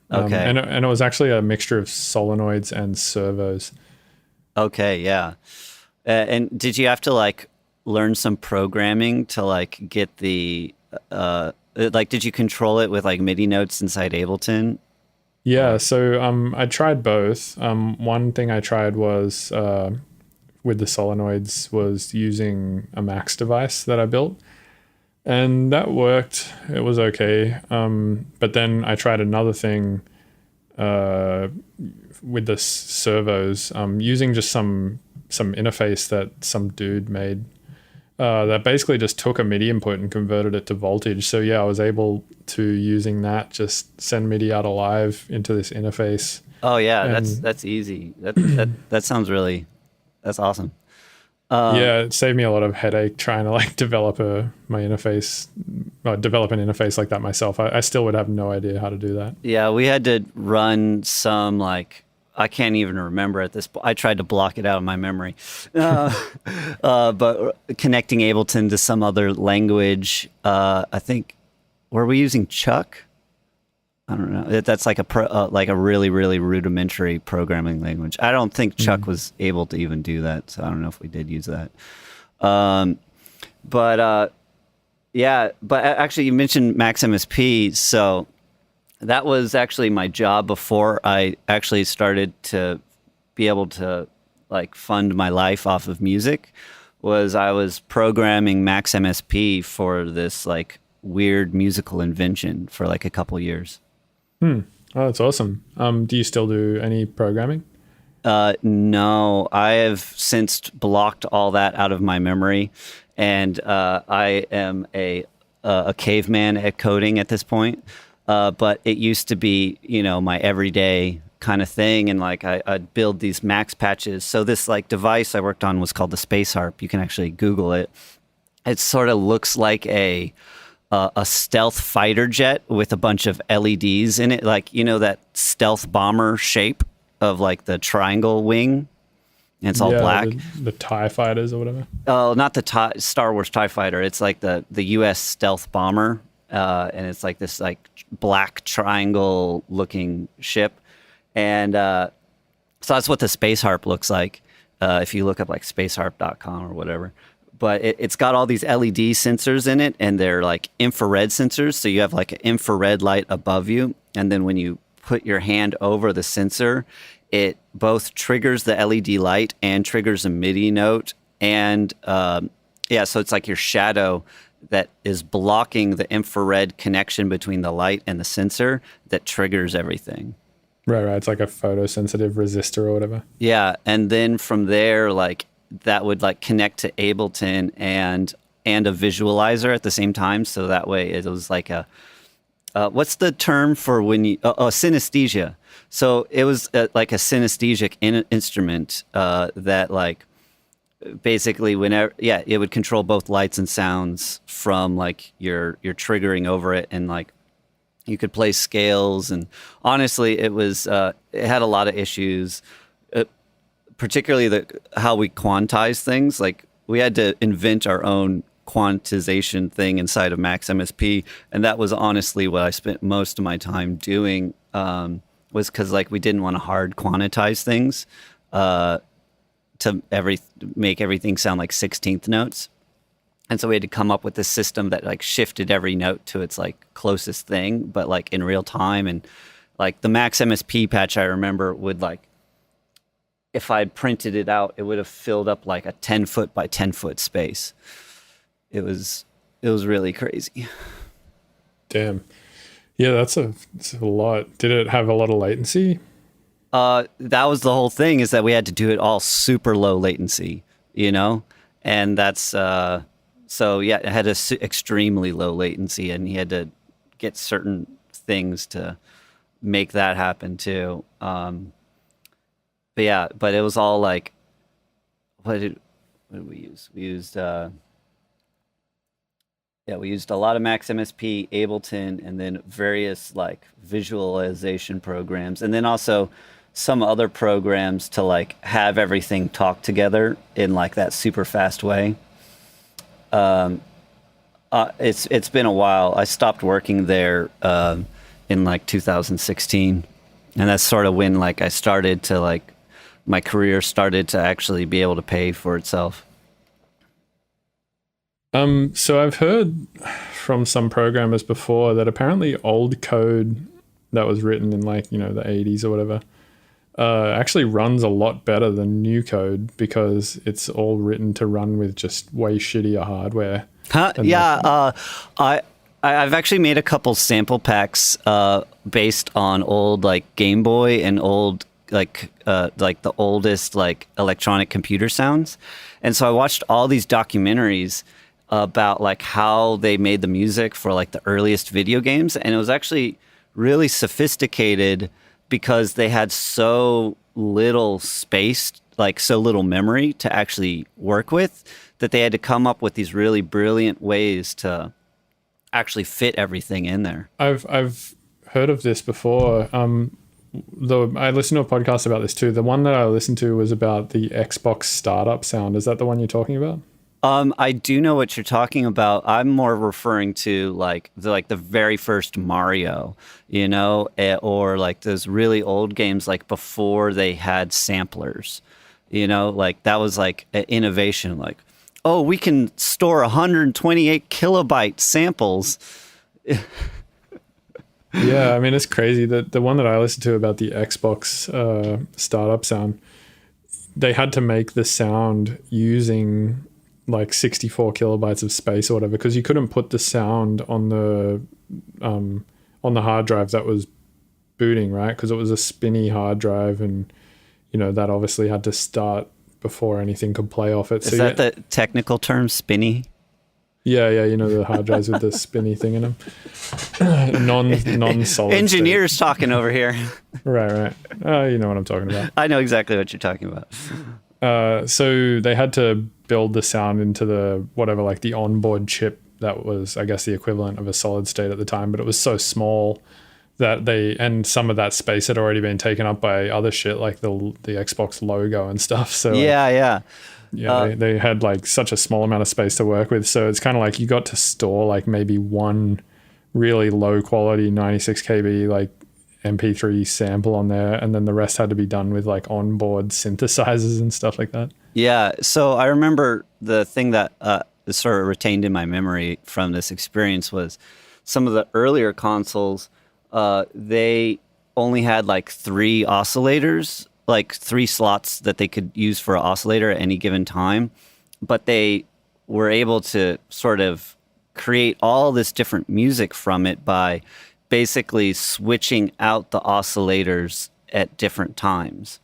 Okay. And it was actually a mixture of solenoids and servos. Okay, yeah. And did you have to like learn some programming to like get the, did you control it with like MIDI notes inside Ableton? Yeah, so I tried both. One thing I tried was with the solenoids was using a Max device that I built, and that worked. It was okay. But then I tried another thing with the servos, using just some interface that some dude made. That basically just took a MIDI input and converted it to voltage. So yeah, I was able to, using that, just send MIDI out alive into this interface. Oh yeah, that's easy. That sounds really, that's awesome. Yeah, it saved me a lot of headache trying to like develop an interface like that myself. I still would have no idea how to do that. Yeah, we had to run some like, I can't even remember at this point. I tried to block it out of my memory. But connecting Ableton to some other language, I think, were we using Chuck? I don't know. That's like a really, really rudimentary programming language. I don't think Chuck was able to even do that, so I don't know if we did use that. Yeah, but actually you mentioned Max MSP, so that was actually my job before I actually started to be able to like fund my life off of music. I was programming Max MSP for this like weird musical invention for like a couple years. Oh, that's awesome. Do you still do any programming? No, I have since blocked all that out of my memory, and I am a caveman at coding at this point. but it used to be, my everyday kind of thing. And like I'd build these max patches. So this like device I worked on was called the Space Harp. You can actually Google it. It sort of looks like a stealth fighter jet with a bunch of LEDs in it. Like, that stealth bomber shape of like the triangle wing. And it's all black. The TIE fighters or whatever. Oh, not the Star Wars TIE fighter. It's like the U.S. stealth bomber. And it's like this like black triangle looking ship. And so that's what the Space Harp looks like. If you look up like spaceharp.com or whatever. But it's got all these LED sensors in it, and they're like infrared sensors. So you have like an infrared light above you. And then when you put your hand over the sensor, it both triggers the LED light and triggers a MIDI note. And so it's like your shadow that is blocking the infrared connection between the light and the sensor that triggers everything. Right. It's like a photosensitive resistor or whatever. Yeah. And then from there, like, that would like connect to Ableton and a visualizer at the same time. So that way it was like what's the term for when you, synesthesia. So it was like a synesthesic instrument that like basically whenever, it would control both lights and sounds from like your triggering over it. And like you could play scales, and honestly it was, it had a lot of issues. Particularly how we quantize things. Like we had to invent our own quantization thing inside of Max MSP, and that was honestly what I spent most of my time doing. Was because like we didn't want to hard quantize things to make everything sound like 16th notes, and so we had to come up with a system that like shifted every note to its like closest thing, but like in real time. And like the Max MSP patch, I remember would like, if I'd printed it out, it would have filled up like a 10-foot by 10-foot space. It was really crazy. Damn. Yeah, that's a lot. Did it have a lot of latency? That was the whole thing, is that we had to do it all super low latency, and that's so yeah, it had extremely low latency, and you had to get certain things to make that happen too. But it was all like, what did we use? We used we used a lot of Max MSP, Ableton, and then various like visualization programs, and then also some other programs to like have everything talk together in like that super fast way. It's been a while. I stopped working there in like 2016, and that's sort of when like I started to like, my career started to actually be able to pay for itself. So I've heard from some programmers before that apparently old code that was written in like, the 80s or whatever, actually runs a lot better than new code because it's all written to run with just way shittier hardware. I've actually made a couple sample packs based on old like Game Boy and old like the oldest like electronic computer sounds. And so I watched all these documentaries about like how they made the music for like the earliest video games, and it was actually really sophisticated because they had so little space, like so little memory to actually work with, that they had to come up with these really brilliant ways to actually fit everything in there. I've heard of this before. Though I listened to a podcast about this too. The one that I listened to was about the Xbox startup sound. Is that the one you're talking about? I do know what you're talking about. I'm more referring to like the very first Mario, or like those really old games like before they had samplers, like that was like an innovation. Like, oh, we can store 128 kilobyte samples. Yeah, I mean, it's crazy. The one that I listened to about the Xbox startup sound, they had to make the sound using like 64 kilobytes of space or whatever, because you couldn't put the sound on the hard drive that was booting, right? Because it was a spinny hard drive, and that obviously had to start before anything could play off it. Is that the technical term, spinny? Yeah, you know, the hard drives with the spinny thing in them. Non-solid Engineers talking over here. Right. You know what I'm talking about. I know exactly what you're talking about. So they had to build the sound into the whatever, like the onboard chip that was, I guess, the equivalent of a solid state at the time, but it was so small that and some of that space had already been taken up by other shit like the Xbox logo and stuff. So Yeah. They had like such a small amount of space to work with. So it's kind of like you got to store like maybe one really low quality 96 kb like MP3 sample on there, and then the rest had to be done with like onboard synthesizers and stuff like that. Yeah. So I remember the thing that sort of retained in my memory from this experience was some of the earlier consoles. They only had like 3 oscillators, like 3 slots that they could use for an oscillator at any given time, but they were able to sort of create all this different music from it by basically switching out the oscillators at different times.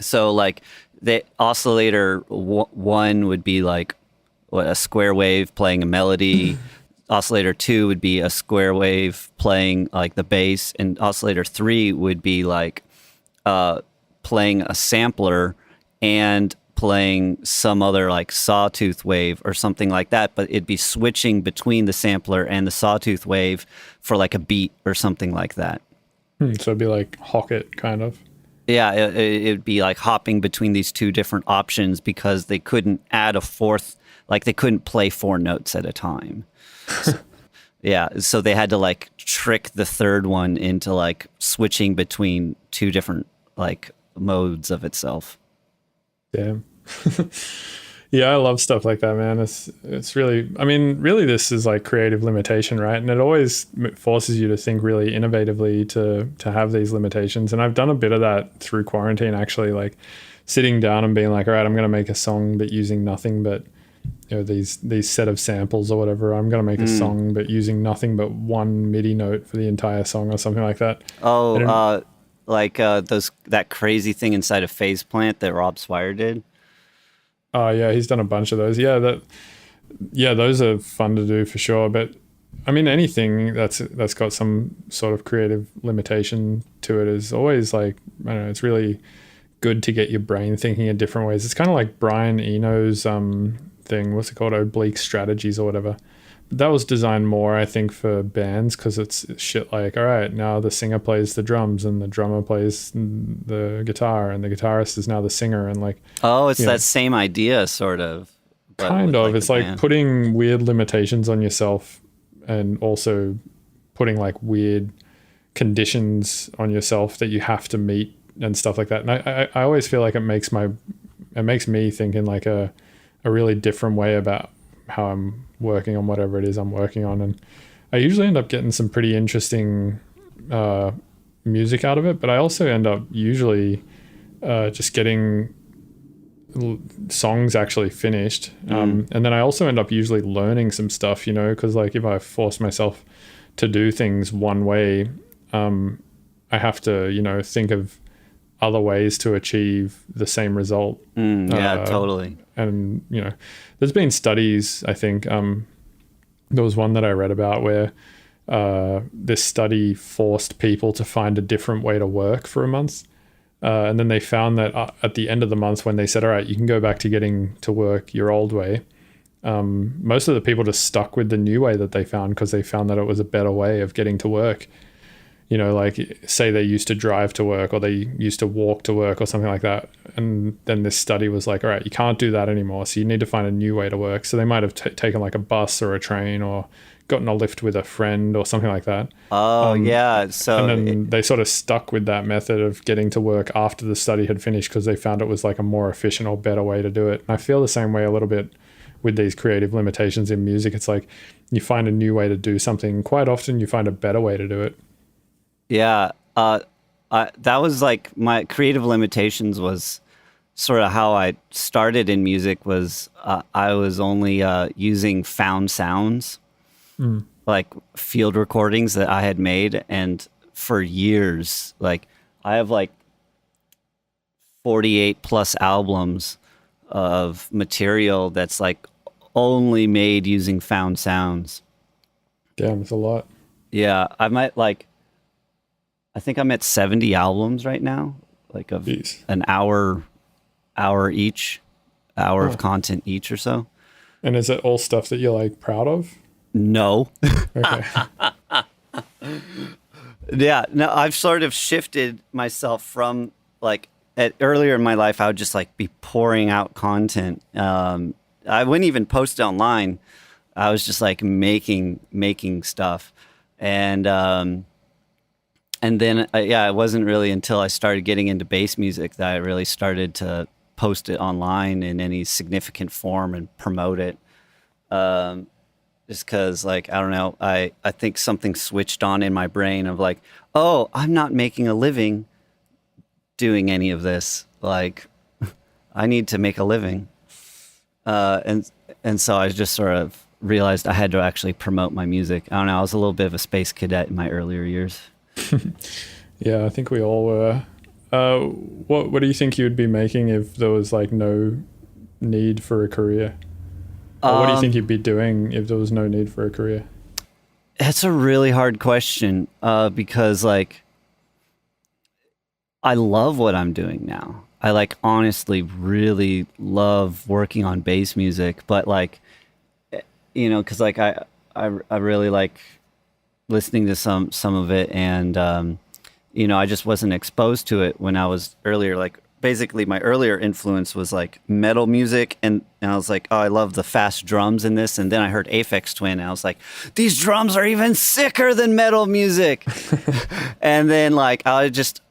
So like the oscillator 1 would be like a square wave playing a melody. Oscillator 2 would be a square wave playing like the bass, and oscillator 3 would be like playing a sampler and playing some other like sawtooth wave or something like that, but it'd be switching between the sampler and the sawtooth wave for like a beat or something like that. So it'd be like Hocket kind of. Yeah, it'd be like hopping between these 2 different options because they couldn't add a fourth, like they couldn't play 4 notes at a time. So they had to like trick the third one into like switching between 2 different like modes of itself. Damn. Yeah, I love stuff like that, man. It's really, I mean, really this is like creative limitation, right? And it always forces you to think really innovatively to have these limitations. And I've done a bit of that through quarantine, actually, like sitting down and being like, all right, I'm going to make a song but using nothing but, you know, these set of samples or whatever. I'm going to make a song but using nothing but 1 MIDI note for the entire song or something like that. That crazy thing inside of Phase Plant that Rob Swire did. Oh yeah, he's done a bunch of those. Yeah, those are fun to do for sure. But I mean, anything that's got some sort of creative limitation to it is always like, I don't know, it's really good to get your brain thinking in different ways. It's kind of like Brian Eno's thing. What's it called? Oblique Strategies or whatever. That was designed more, I think, for bands because it's shit like, all right, now the singer plays the drums and the drummer plays the guitar and the guitarist is now the singer and like. Oh, it's that same idea, sort of. Kind of. It's like putting weird limitations on yourself and also putting like weird conditions on yourself that you have to meet and stuff like that. And I always feel like it makes me think in like a really different way about how I'm working on whatever it is I'm working on, and I usually end up getting some pretty interesting music out of it, but I also end up usually just getting songs actually finished, and then I also end up usually learning some stuff, you know, because like if I force myself to do things one way, I have to, you know, think of other ways to achieve the same result. Totally. And, you know, there's been studies, I think, there was one that I read about where this study forced people to find a different way to work for a month. And then they found that at the end of the month, when they said, all right, you can go back to getting to work your old way, most of the people just stuck with the new way that they found because they found that it was a better way of getting to work. You know, like say they used to drive to work or they used to walk to work or something like that. And then this study was like, all right, you can't do that anymore. So you need to find a new way to work. So they might have taken like a bus or a train or gotten a lift with a friend or something like that. Oh, yeah. So and then they sort of stuck with that method of getting to work after the study had finished because they found it was like a more efficient or better way to do it. And I feel the same way a little bit with these creative limitations in music. It's like you find a new way to do something. Quite often you find a better way to do it. Yeah, that was like my creative limitations was sort of how I started in music was I was only using found sounds, like field recordings that I had made. And for years, like I have like 48 plus albums of material that's like only made using found sounds. Damn, it's a lot. Yeah, I think I'm at 70 albums right now, like of Jeez. an hour each, hour of content each or so. And is it all stuff that you're like proud of? No. Okay. Yeah, no, I've sort of shifted myself from like earlier in my life, I would just like be pouring out content. I wouldn't even post it online. I was just like making stuff. And then, it wasn't really until I started getting into bass music that I really started to post it online in any significant form and promote it. Just because, like, I don't know, I think something switched on in my brain of like, oh, I'm not making a living doing any of this. Like, I need to make a living. And so I just sort of realized I had to actually promote my music. I don't know, I was a little bit of a space cadet in my earlier years. Yeah, I think we all were. What do you think you'd be making if there was like no need for a career? Or what do you think you'd be doing if there was no need for a career? It's a really hard question because like I love what I'm doing now. I like honestly really love working on bass music, but like, you know, because like I really like listening to some of it, and you know, I just wasn't exposed to it when I was earlier. Like basically my earlier influence was like metal music, and I was like, oh, I love the fast drums in this, and then I heard Aphex Twin and I was like, these drums are even sicker than metal music. And then like I just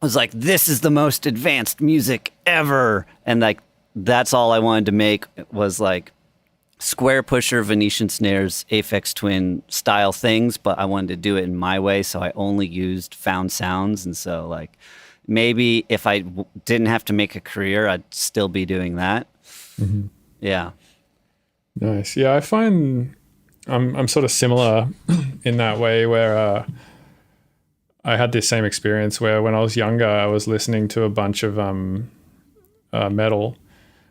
was like, this is the most advanced music ever, and like that's all I wanted to make was like square pusher, Venetian snares, Aphex Twin style things, but I wanted to do it in my way, so I only used found sounds. And so like maybe if I didn't have to make a career, I'd still be doing that. Mm-hmm. Yeah. Nice. Yeah, I find I'm sort of similar in that way, where I had this same experience where when I was younger, I was listening to a bunch of metal,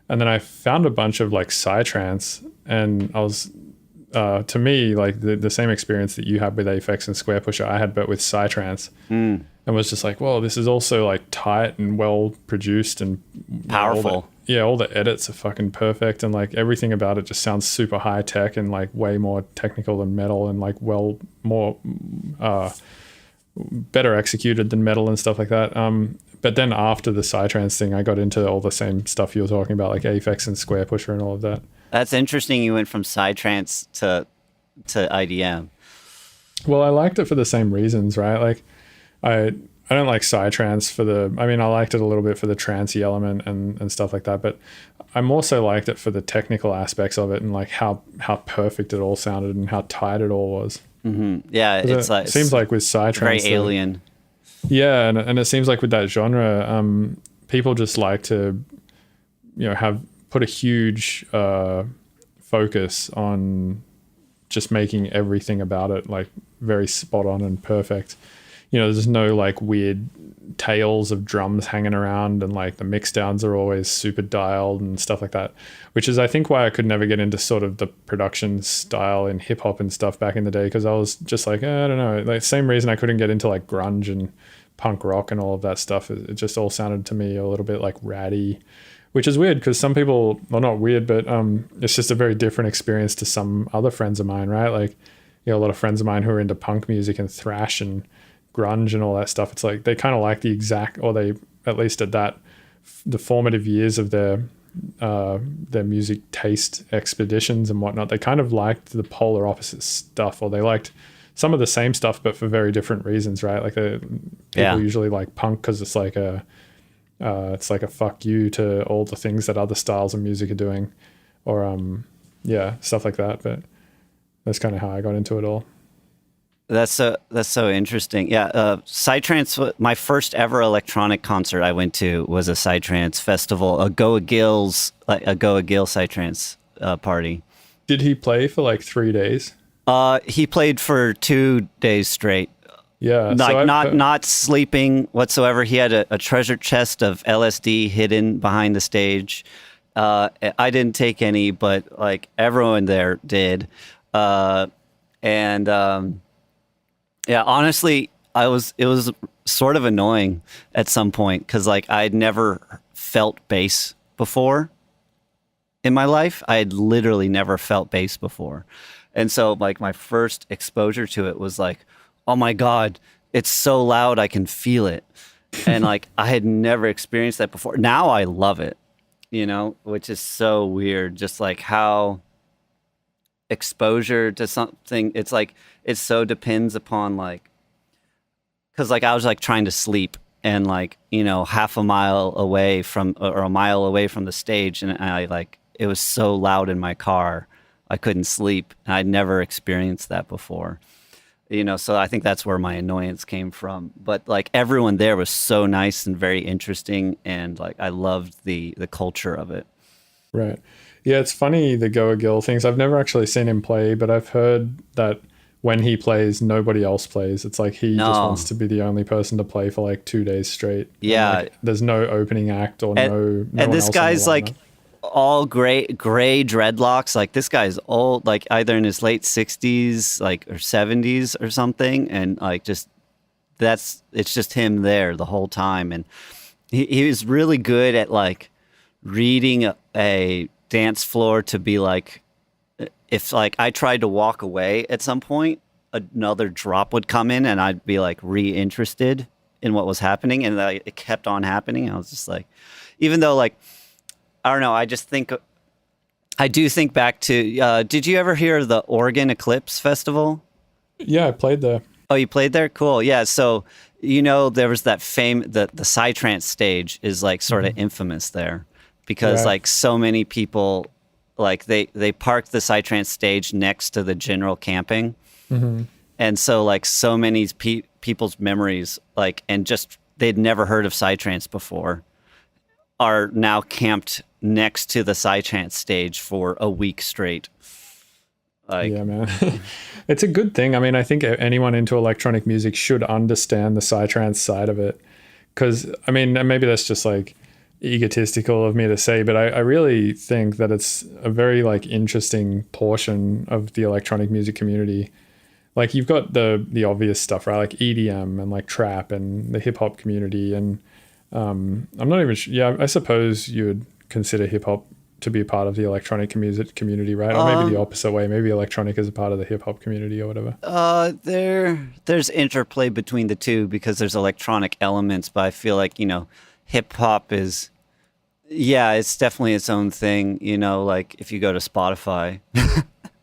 and then I found a bunch of like psytrance, and I was to me like the same experience that you had with Aphex and Square Pusher I had, but with psytrance. And was just like, whoa, this is also like tight and well produced and powerful. All the edits are fucking perfect, and like everything about it just sounds super high tech and like way more technical than metal, and like well more better executed than metal and stuff like that. But then after the psytrance thing, I got into all the same stuff you were talking about, like Aphex and Square Pusher and all of that. That's interesting. You went from psytrance to IDM. Well, I liked it for the same reasons, right? Like I don't like psytrance I liked it a little bit for the trancey element and stuff like that, but I more so liked it for the technical aspects of it and like how perfect it all sounded and how tight it all was. Mm-hmm. Yeah, it seems like with psytrance, very alien. Yeah, and it seems like with that genre, people just like to, you know, put a huge focus on just making everything about it like very spot on and perfect. You know, there's no like weird tails of drums hanging around, and like the mix downs are always super dialed and stuff like that, which is I think why I could never get into sort of the production style in hip hop and stuff back in the day, because I was just like, I don't know, like same reason I couldn't get into like grunge and punk rock and all of that stuff. It just all sounded to me a little bit like ratty, which is weird because some people, well, not weird, but it's just a very different experience to some other friends of mine, right? Like, you know, a lot of friends of mine who are into punk music and thrash and grunge and all that stuff, it's like they kind of like the exact, or they at least at that the formative years of their music taste expeditions and whatnot, they kind of liked the polar opposite stuff, or they liked some of the same stuff but for very different reasons, right? Like people usually like punk because it's like a fuck you to all the things that other styles of music are doing, or stuff like that. But that's kind of how I got into it all. That's so interesting. Yeah, psytrance. My first ever electronic concert I went to was a psytrance festival, a Go a Gill psytrance party. Did he play for like 3 days? He played for 2 days straight. Yeah, like not sleeping whatsoever. He had a treasure chest of LSD hidden behind the stage, I didn't take any, but like everyone there did. And yeah, honestly, it was sort of annoying at some point because like I'd never felt bass before in my life. I had literally never felt bass before. And so like my first exposure to it was like, oh my God, it's so loud I can feel it. And like I had never experienced that before. Now I love it, which is so weird. Just like how exposure to something, it's like it so depends upon like, because like I was like trying to sleep and like, half a mile away from or a mile away from the stage, and I like it was so loud in my car I couldn't sleep. I'd never experienced that before. So I think that's where my annoyance came from. But like everyone there was so nice and very interesting, and like I loved the culture of it. Right. Yeah, it's funny, the Goa Gill things. I've never actually seen him play, but I've heard that when he plays, nobody else plays. It's like he just wants to be the only person to play for like 2 days straight. Yeah. Like, there's no opening act or no and this else guy's like all gray dreadlocks. Like this guy's old, like either in his late 60s, like or 70s or something, and like it's just him there the whole time. And he was really good at like reading a dance floor to be like, if like I tried to walk away at some point, another drop would come in and I'd be like re-interested in what was happening, and like, it kept on happening. I was just like, even though like I don't know. I do think back to, did you ever hear the Oregon Eclipse Festival? Yeah, I played there. Oh, you played there? Cool. Yeah. So, there was that the Psytrance stage is like sort of infamous there because like so many people, like they parked the Psytrance stage next to the general camping. Mm-hmm. And so like so many people's memories, like, and just they'd never heard of Psytrance before, are now camped next to the Psytrance stage for a week straight. Like, yeah, man. It's a good thing. I mean, I think anyone into electronic music should understand the Psytrance side of it. Because, I mean, maybe that's just like egotistical of me to say, but I really think that it's a very like interesting portion of the electronic music community. Like you've got the obvious stuff, right? Like EDM and like trap and the hip hop community. And I'm not even sure. Yeah, I suppose you would consider hip hop to be a part of the electronic music community, right? Or maybe the opposite way. Maybe electronic is a part of the hip hop community or whatever. There's interplay between the two because there's electronic elements, but I feel like, hip hop is, it's definitely its own thing, like if you go to Spotify.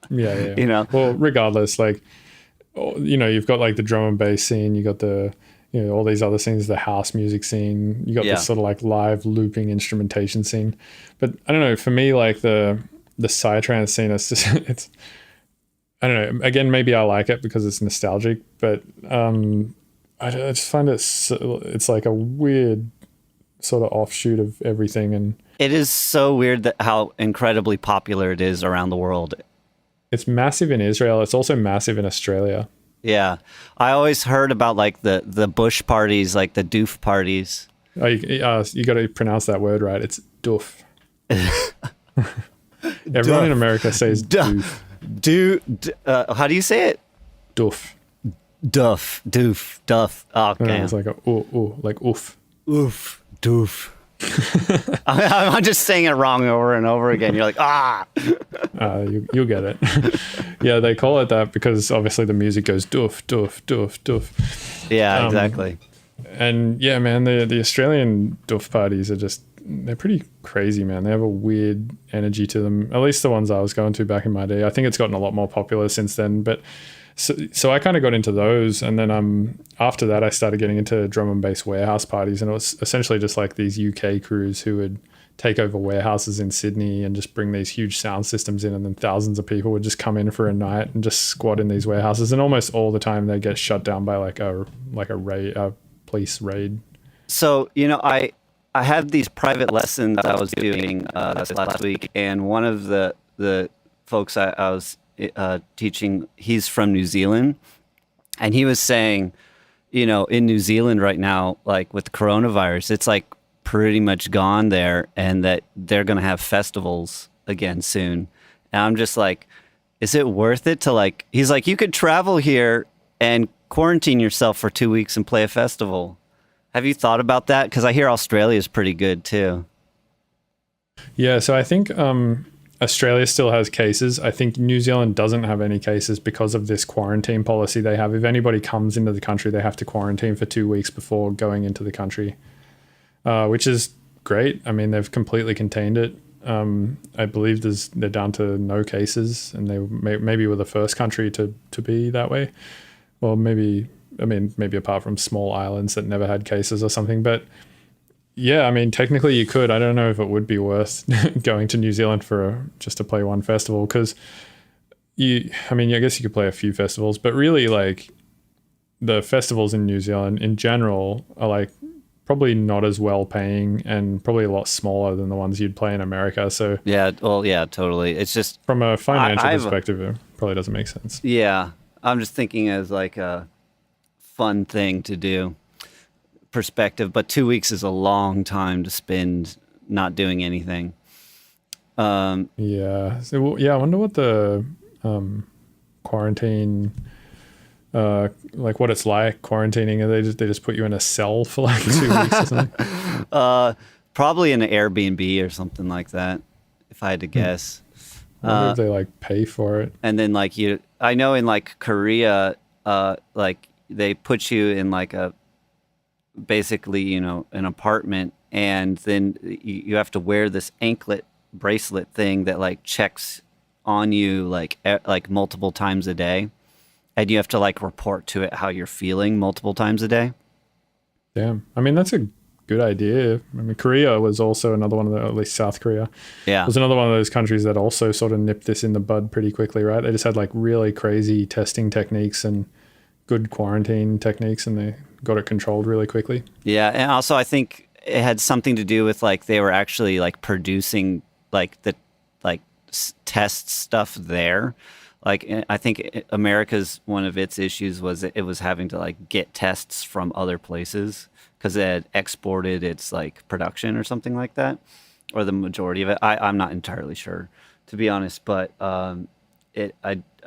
Yeah. Well, regardless, like, you've got like the drum and bass scene, you got the, all these other scenes, the house music scene, you got this sort of like live looping instrumentation scene. But I don't know, for me, like the Psytrance scene, it's just, I don't know, again, maybe I like it because it's nostalgic, but I just find it's like a weird sort of offshoot of everything. And it is so weird that how incredibly popular it is around the world. It's massive in Israel. It's also massive in Australia. Yeah. I always heard about like the bush parties, like the doof parties. Oh, you got to pronounce that word right. It's doof. Everyone in America says doof. How do you say it? Doof. Duff. Doof. Duff. Oh, damn. It's like like oof. Oof. Doof. I'm just saying it wrong over and over again. You're like, you'll get it. Yeah, they call it that because obviously the music goes doof, doof, doof, doof. Yeah, exactly. And yeah, man, the Australian doof parties they're pretty crazy, man. They have a weird energy to them. At least the ones I was going to back in my day. I think it's gotten a lot more popular since then, but so I kind of got into those, and then after that I started getting into drum and bass warehouse parties, and it was essentially just like these UK crews who would take over warehouses in Sydney and just bring these huge sound systems in, and then thousands of people would just come in for a night and just squat in these warehouses, and almost all the time they get shut down by like a raid, a police raid. So I had these private lessons I was doing this last week, and one of the folks I was teaching, he's from New Zealand, and he was saying, in New Zealand right now, like with coronavirus, it's like pretty much gone there, and that they're going to have festivals again soon. And I'm just like, is it worth it to like, he's like, you could travel here and quarantine yourself for 2 weeks and play a festival. Have you thought about that? Because I hear Australia's pretty good too. Yeah, so I think Australia still has cases. I think New Zealand doesn't have any cases because of this quarantine policy they have. If anybody comes into the country, they have to quarantine for 2 weeks before going into the country, which is great. I mean, they've completely contained it. I believe they're down to no cases, and they maybe were the first country to be that way. Well, maybe apart from small islands that never had cases or something. But yeah, I mean, technically you could. I don't know if it would be worth going to New Zealand just to play one festival, because I guess you could play a few festivals, but really like the festivals in New Zealand in general are like probably not as well paying and probably a lot smaller than the ones you'd play in America. So yeah, well, yeah, totally. It's just from a financial perspective, it probably doesn't make sense. Yeah, I'm just thinking as like a fun thing to do perspective, but 2 weeks is a long time to spend not doing anything. Yeah. So yeah, I wonder what the quarantine like what it's like quarantining. They just put you in a cell for like 2 weeks or something? Probably in an Airbnb or something like that, if I had to guess. I wonder if they like pay for it. And then like I know in like Korea, like they put you in like basically, you know, an apartment, and then you have to wear this anklet bracelet thing that like checks on you like multiple times a day. And you have to like report to it how you're feeling multiple times a day. Damn. I mean, that's a good idea. I mean, Korea was also another one of at least South Korea. Yeah. Was another one of those countries that also sort of nipped this in the bud pretty quickly, right? They just had like really crazy testing techniques and good quarantine techniques, and they got it controlled really quickly. Yeah. And also I think it had something to do with like they were actually like producing like the like test stuff there. Like, I think America's one of its issues was it was having to like get tests from other places because it had exported its like production or something like that, or the majority of it. I'm not entirely sure, to be honest, but I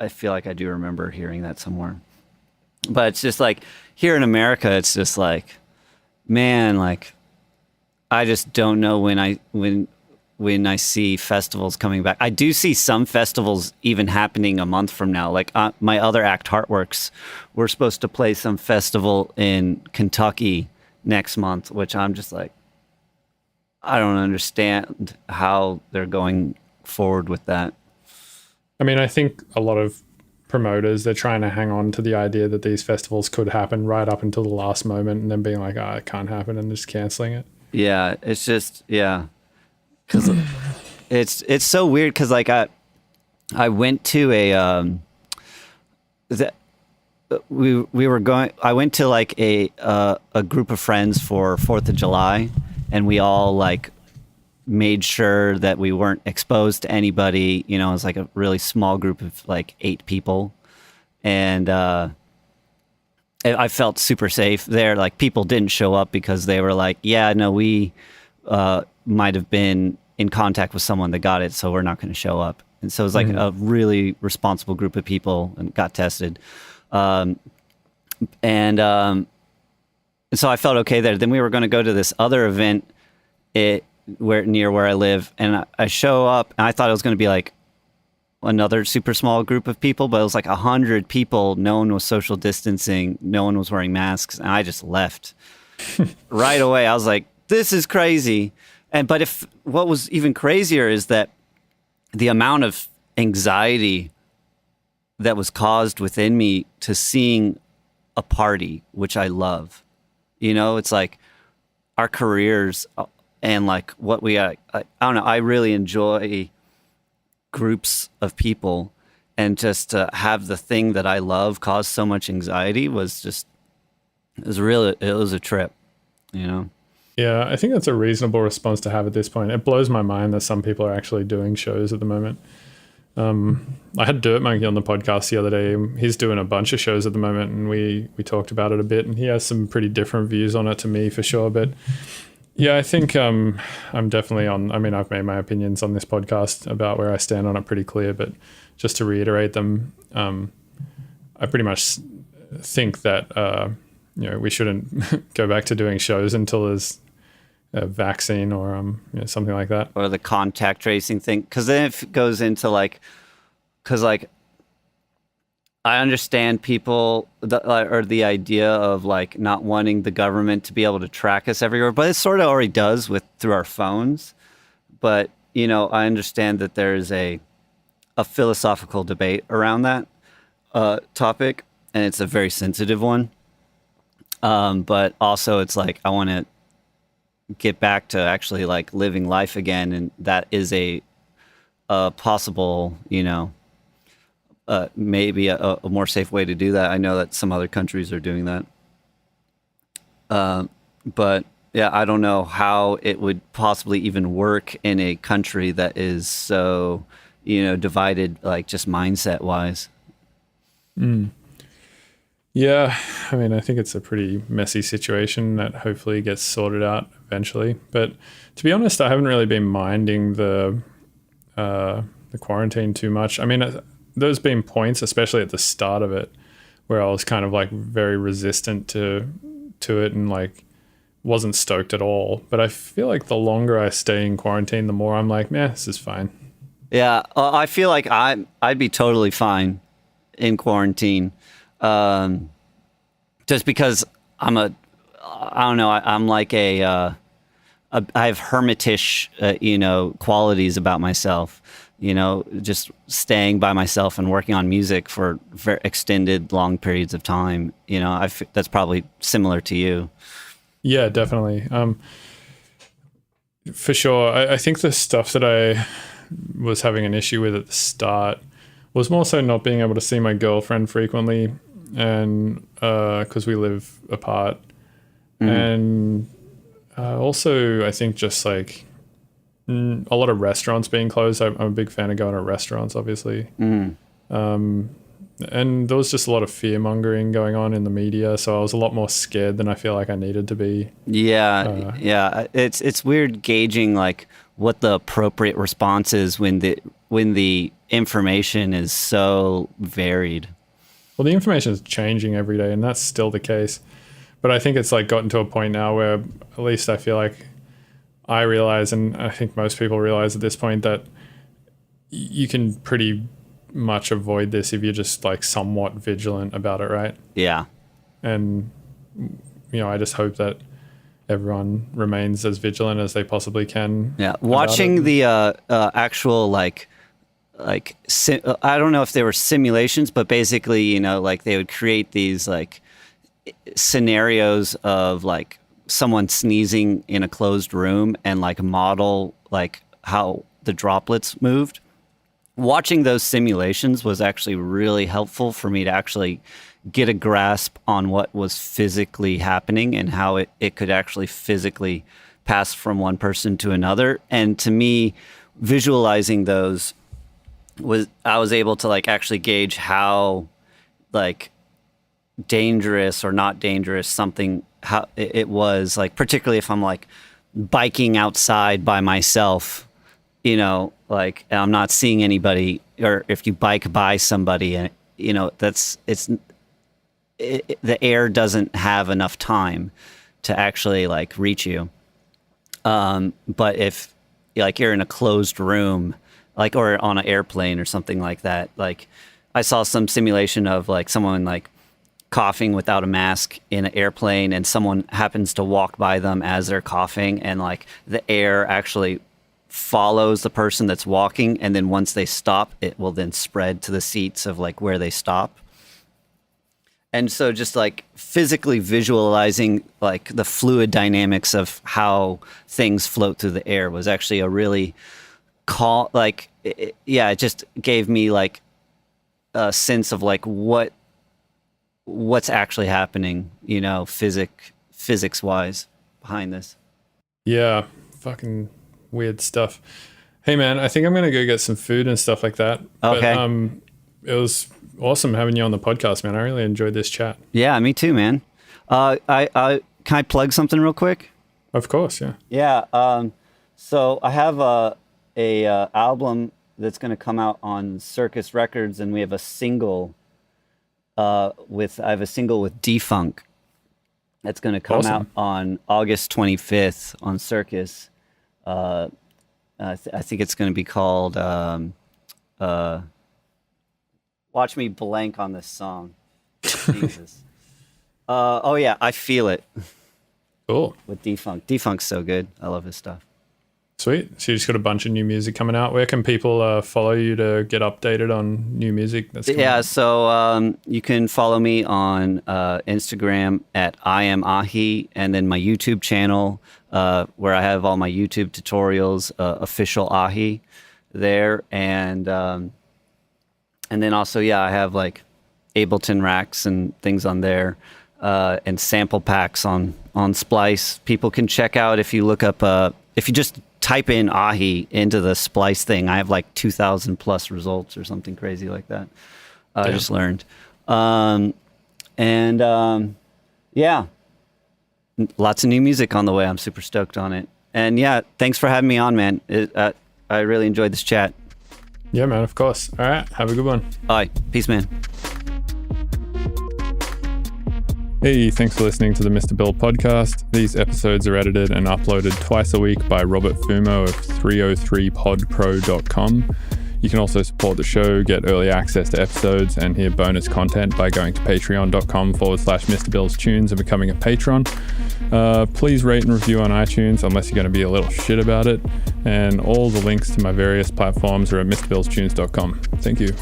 feel like I do remember hearing that somewhere. But it's just like here in America, it's just like, man, like I just don't know when I see festivals coming back. I do see some festivals even happening a month from now. Like my other act, Heartworks, we're supposed to play some festival in Kentucky next month, which I'm just like, I don't understand how they're going forward with that. I mean, I think a lot of promoters, they're trying to hang on to the idea that these festivals could happen right up until the last moment and then being like, it can't happen, and just canceling it. Yeah, it's just, yeah. Because it's so weird because like I went to I went to like a group of friends for 4th of July, and we all like made sure that we weren't exposed to anybody. You know, it was like a really small group of like 8 people, and I felt super safe there. Like people didn't show up because they were like, yeah, no, we might have been in contact with someone that got it, so we're not going to show up. And so it was like a really responsible group of people and got tested. And so I felt okay there. Then we were going to go to this other event near where I live, and I show up, and I thought it was going to be like another super small group of people, but it was like 100 people. No one was social distancing. No one was wearing masks, and I just left right away. I was like, this is crazy. But what was even crazier is that the amount of anxiety that was caused within me to seeing a party, which I love. You know, it's like our careers and like what I don't know, I really enjoy groups of people, and just to have the thing that I love cause so much anxiety it was a trip, you know? Yeah, I think that's a reasonable response to have at this point. It blows my mind that some people are actually doing shows at the moment. I had Dirt Monkey on the podcast the other day. He's doing a bunch of shows at the moment, and we talked about it a bit, and he has some pretty different views on it to me for sure. But Yeah, I think I'm definitely on. I mean, I've made my opinions on this podcast about where I stand on it pretty clear, but just to reiterate them, I pretty much think that we shouldn't go back to doing shows until there's a vaccine or something like that, or the contact tracing thing, because then it goes into because I understand people or the idea of like not wanting the government to be able to track us everywhere, but it sort of already does through our phones. But I understand that there is a philosophical debate around that topic, and it's a very sensitive one. But also, it's like I want to get back to actually like living life again, and that is a possible, maybe a more safe way to do that. I know that some other countries are doing that. But yeah, I don't know how it would possibly even work in a country that is so, divided, like just mindset wise. Yeah, I mean, I think it's a pretty messy situation that hopefully gets sorted out eventually. But to be honest, I haven't really been minding the quarantine too much. I mean, there's been points, especially at the start of it, where I was kind of like very resistant to it and like wasn't stoked at all. But I feel like the longer I stay in quarantine, the more I'm like, this is fine. Yeah, I feel like I'd be totally fine in quarantine, just because I'm like I have hermitish, qualities about myself. Just staying by myself and working on music for very extended, long periods of time. That's probably similar to you. Yeah, definitely. For sure. I think the stuff that I was having an issue with at the start was more so not being able to see my girlfriend frequently, and because we live apart. And also, I think just like a lot of restaurants being closed. I'm a big fan of going to restaurants, obviously. And there was just a lot of fear mongering going on in the media, so I was a lot more scared than I feel like I needed to be. Yeah. It's weird gauging like what the appropriate response is when the information is so varied. Well, the information is changing every day, and that's still the case. But I think it's like gotten to a point now where at least I feel like I realize, and I think most people realize at this point, that you can pretty much avoid this if you're just like somewhat vigilant about it, right? Yeah. And I just hope that everyone remains as vigilant as they possibly can. Yeah. Watching the actual I don't know if they were simulations, but basically, like they would create these like scenarios of like someone sneezing in a closed room and like model like how the droplets moved. Watching those simulations was actually really helpful for me to actually get a grasp on what was physically happening and how it could actually physically pass from one person to another. And to me, visualizing those I was able to like actually gauge how like dangerous or not dangerous how it was, like particularly if I'm like biking outside by myself, like I'm not seeing anybody, or if you bike by somebody and the air doesn't have enough time to actually like reach you. But if like you're in a closed room, like, or on an airplane or something like that, like I saw some simulation of like someone like coughing without a mask in an airplane, and someone happens to walk by them as they're coughing, and like the air actually follows the person that's walking, and then once they stop, it will then spread to the seats of like where they stop. And so just like physically visualizing like the fluid dynamics of how things float through the air was actually a really it just gave me like a sense of like what's actually happening, physics wise behind this. Yeah, fucking weird stuff. Hey man, I think I'm gonna go get some food and stuff like that. Okay. But, it was awesome having you on the podcast, man. I really enjoyed this chat. Yeah, me too, man. Can I plug something real quick? Of course, yeah. Yeah. So I have a album that's going to come out on Circus Records, and we have a single with Defunk that's going to come out on August 25th on Circus. I think it's going to be called. Watch me blank on this song. Jesus. I Feel It. Cool. With Defunk. Defunk's so good. I love his stuff. Sweet. So you just got a bunch of new music coming out. Where can people follow you to get updated on new music that's coming out? So you can follow me on Instagram at I am AHEE, and then my YouTube channel where I have all my YouTube tutorials, official AHEE there, and then also I have like Ableton racks and things on there, and sample packs on Splice. People can check out if you look up if you just type in AHEE into the Splice thing. I have like 2,000 plus results or something crazy like that. I just learned. Lots of new music on the way. I'm super stoked on it. And thanks for having me on, man. I really enjoyed this chat. Yeah, man, of course. All right, have a good one. All right, peace, man. Hey, thanks for listening to the Mr. Bill podcast. These episodes are edited and uploaded twice a week by Robert Fumo of 303podpro.com. You can also support the show, get early access to episodes, and hear bonus content by going to patreon.com/Mr. Bill's Tunes and becoming a patron. Please rate and review on iTunes unless you're going to be a little shit about it. And all the links to my various platforms are at MrBillsTunes.com. Thank you.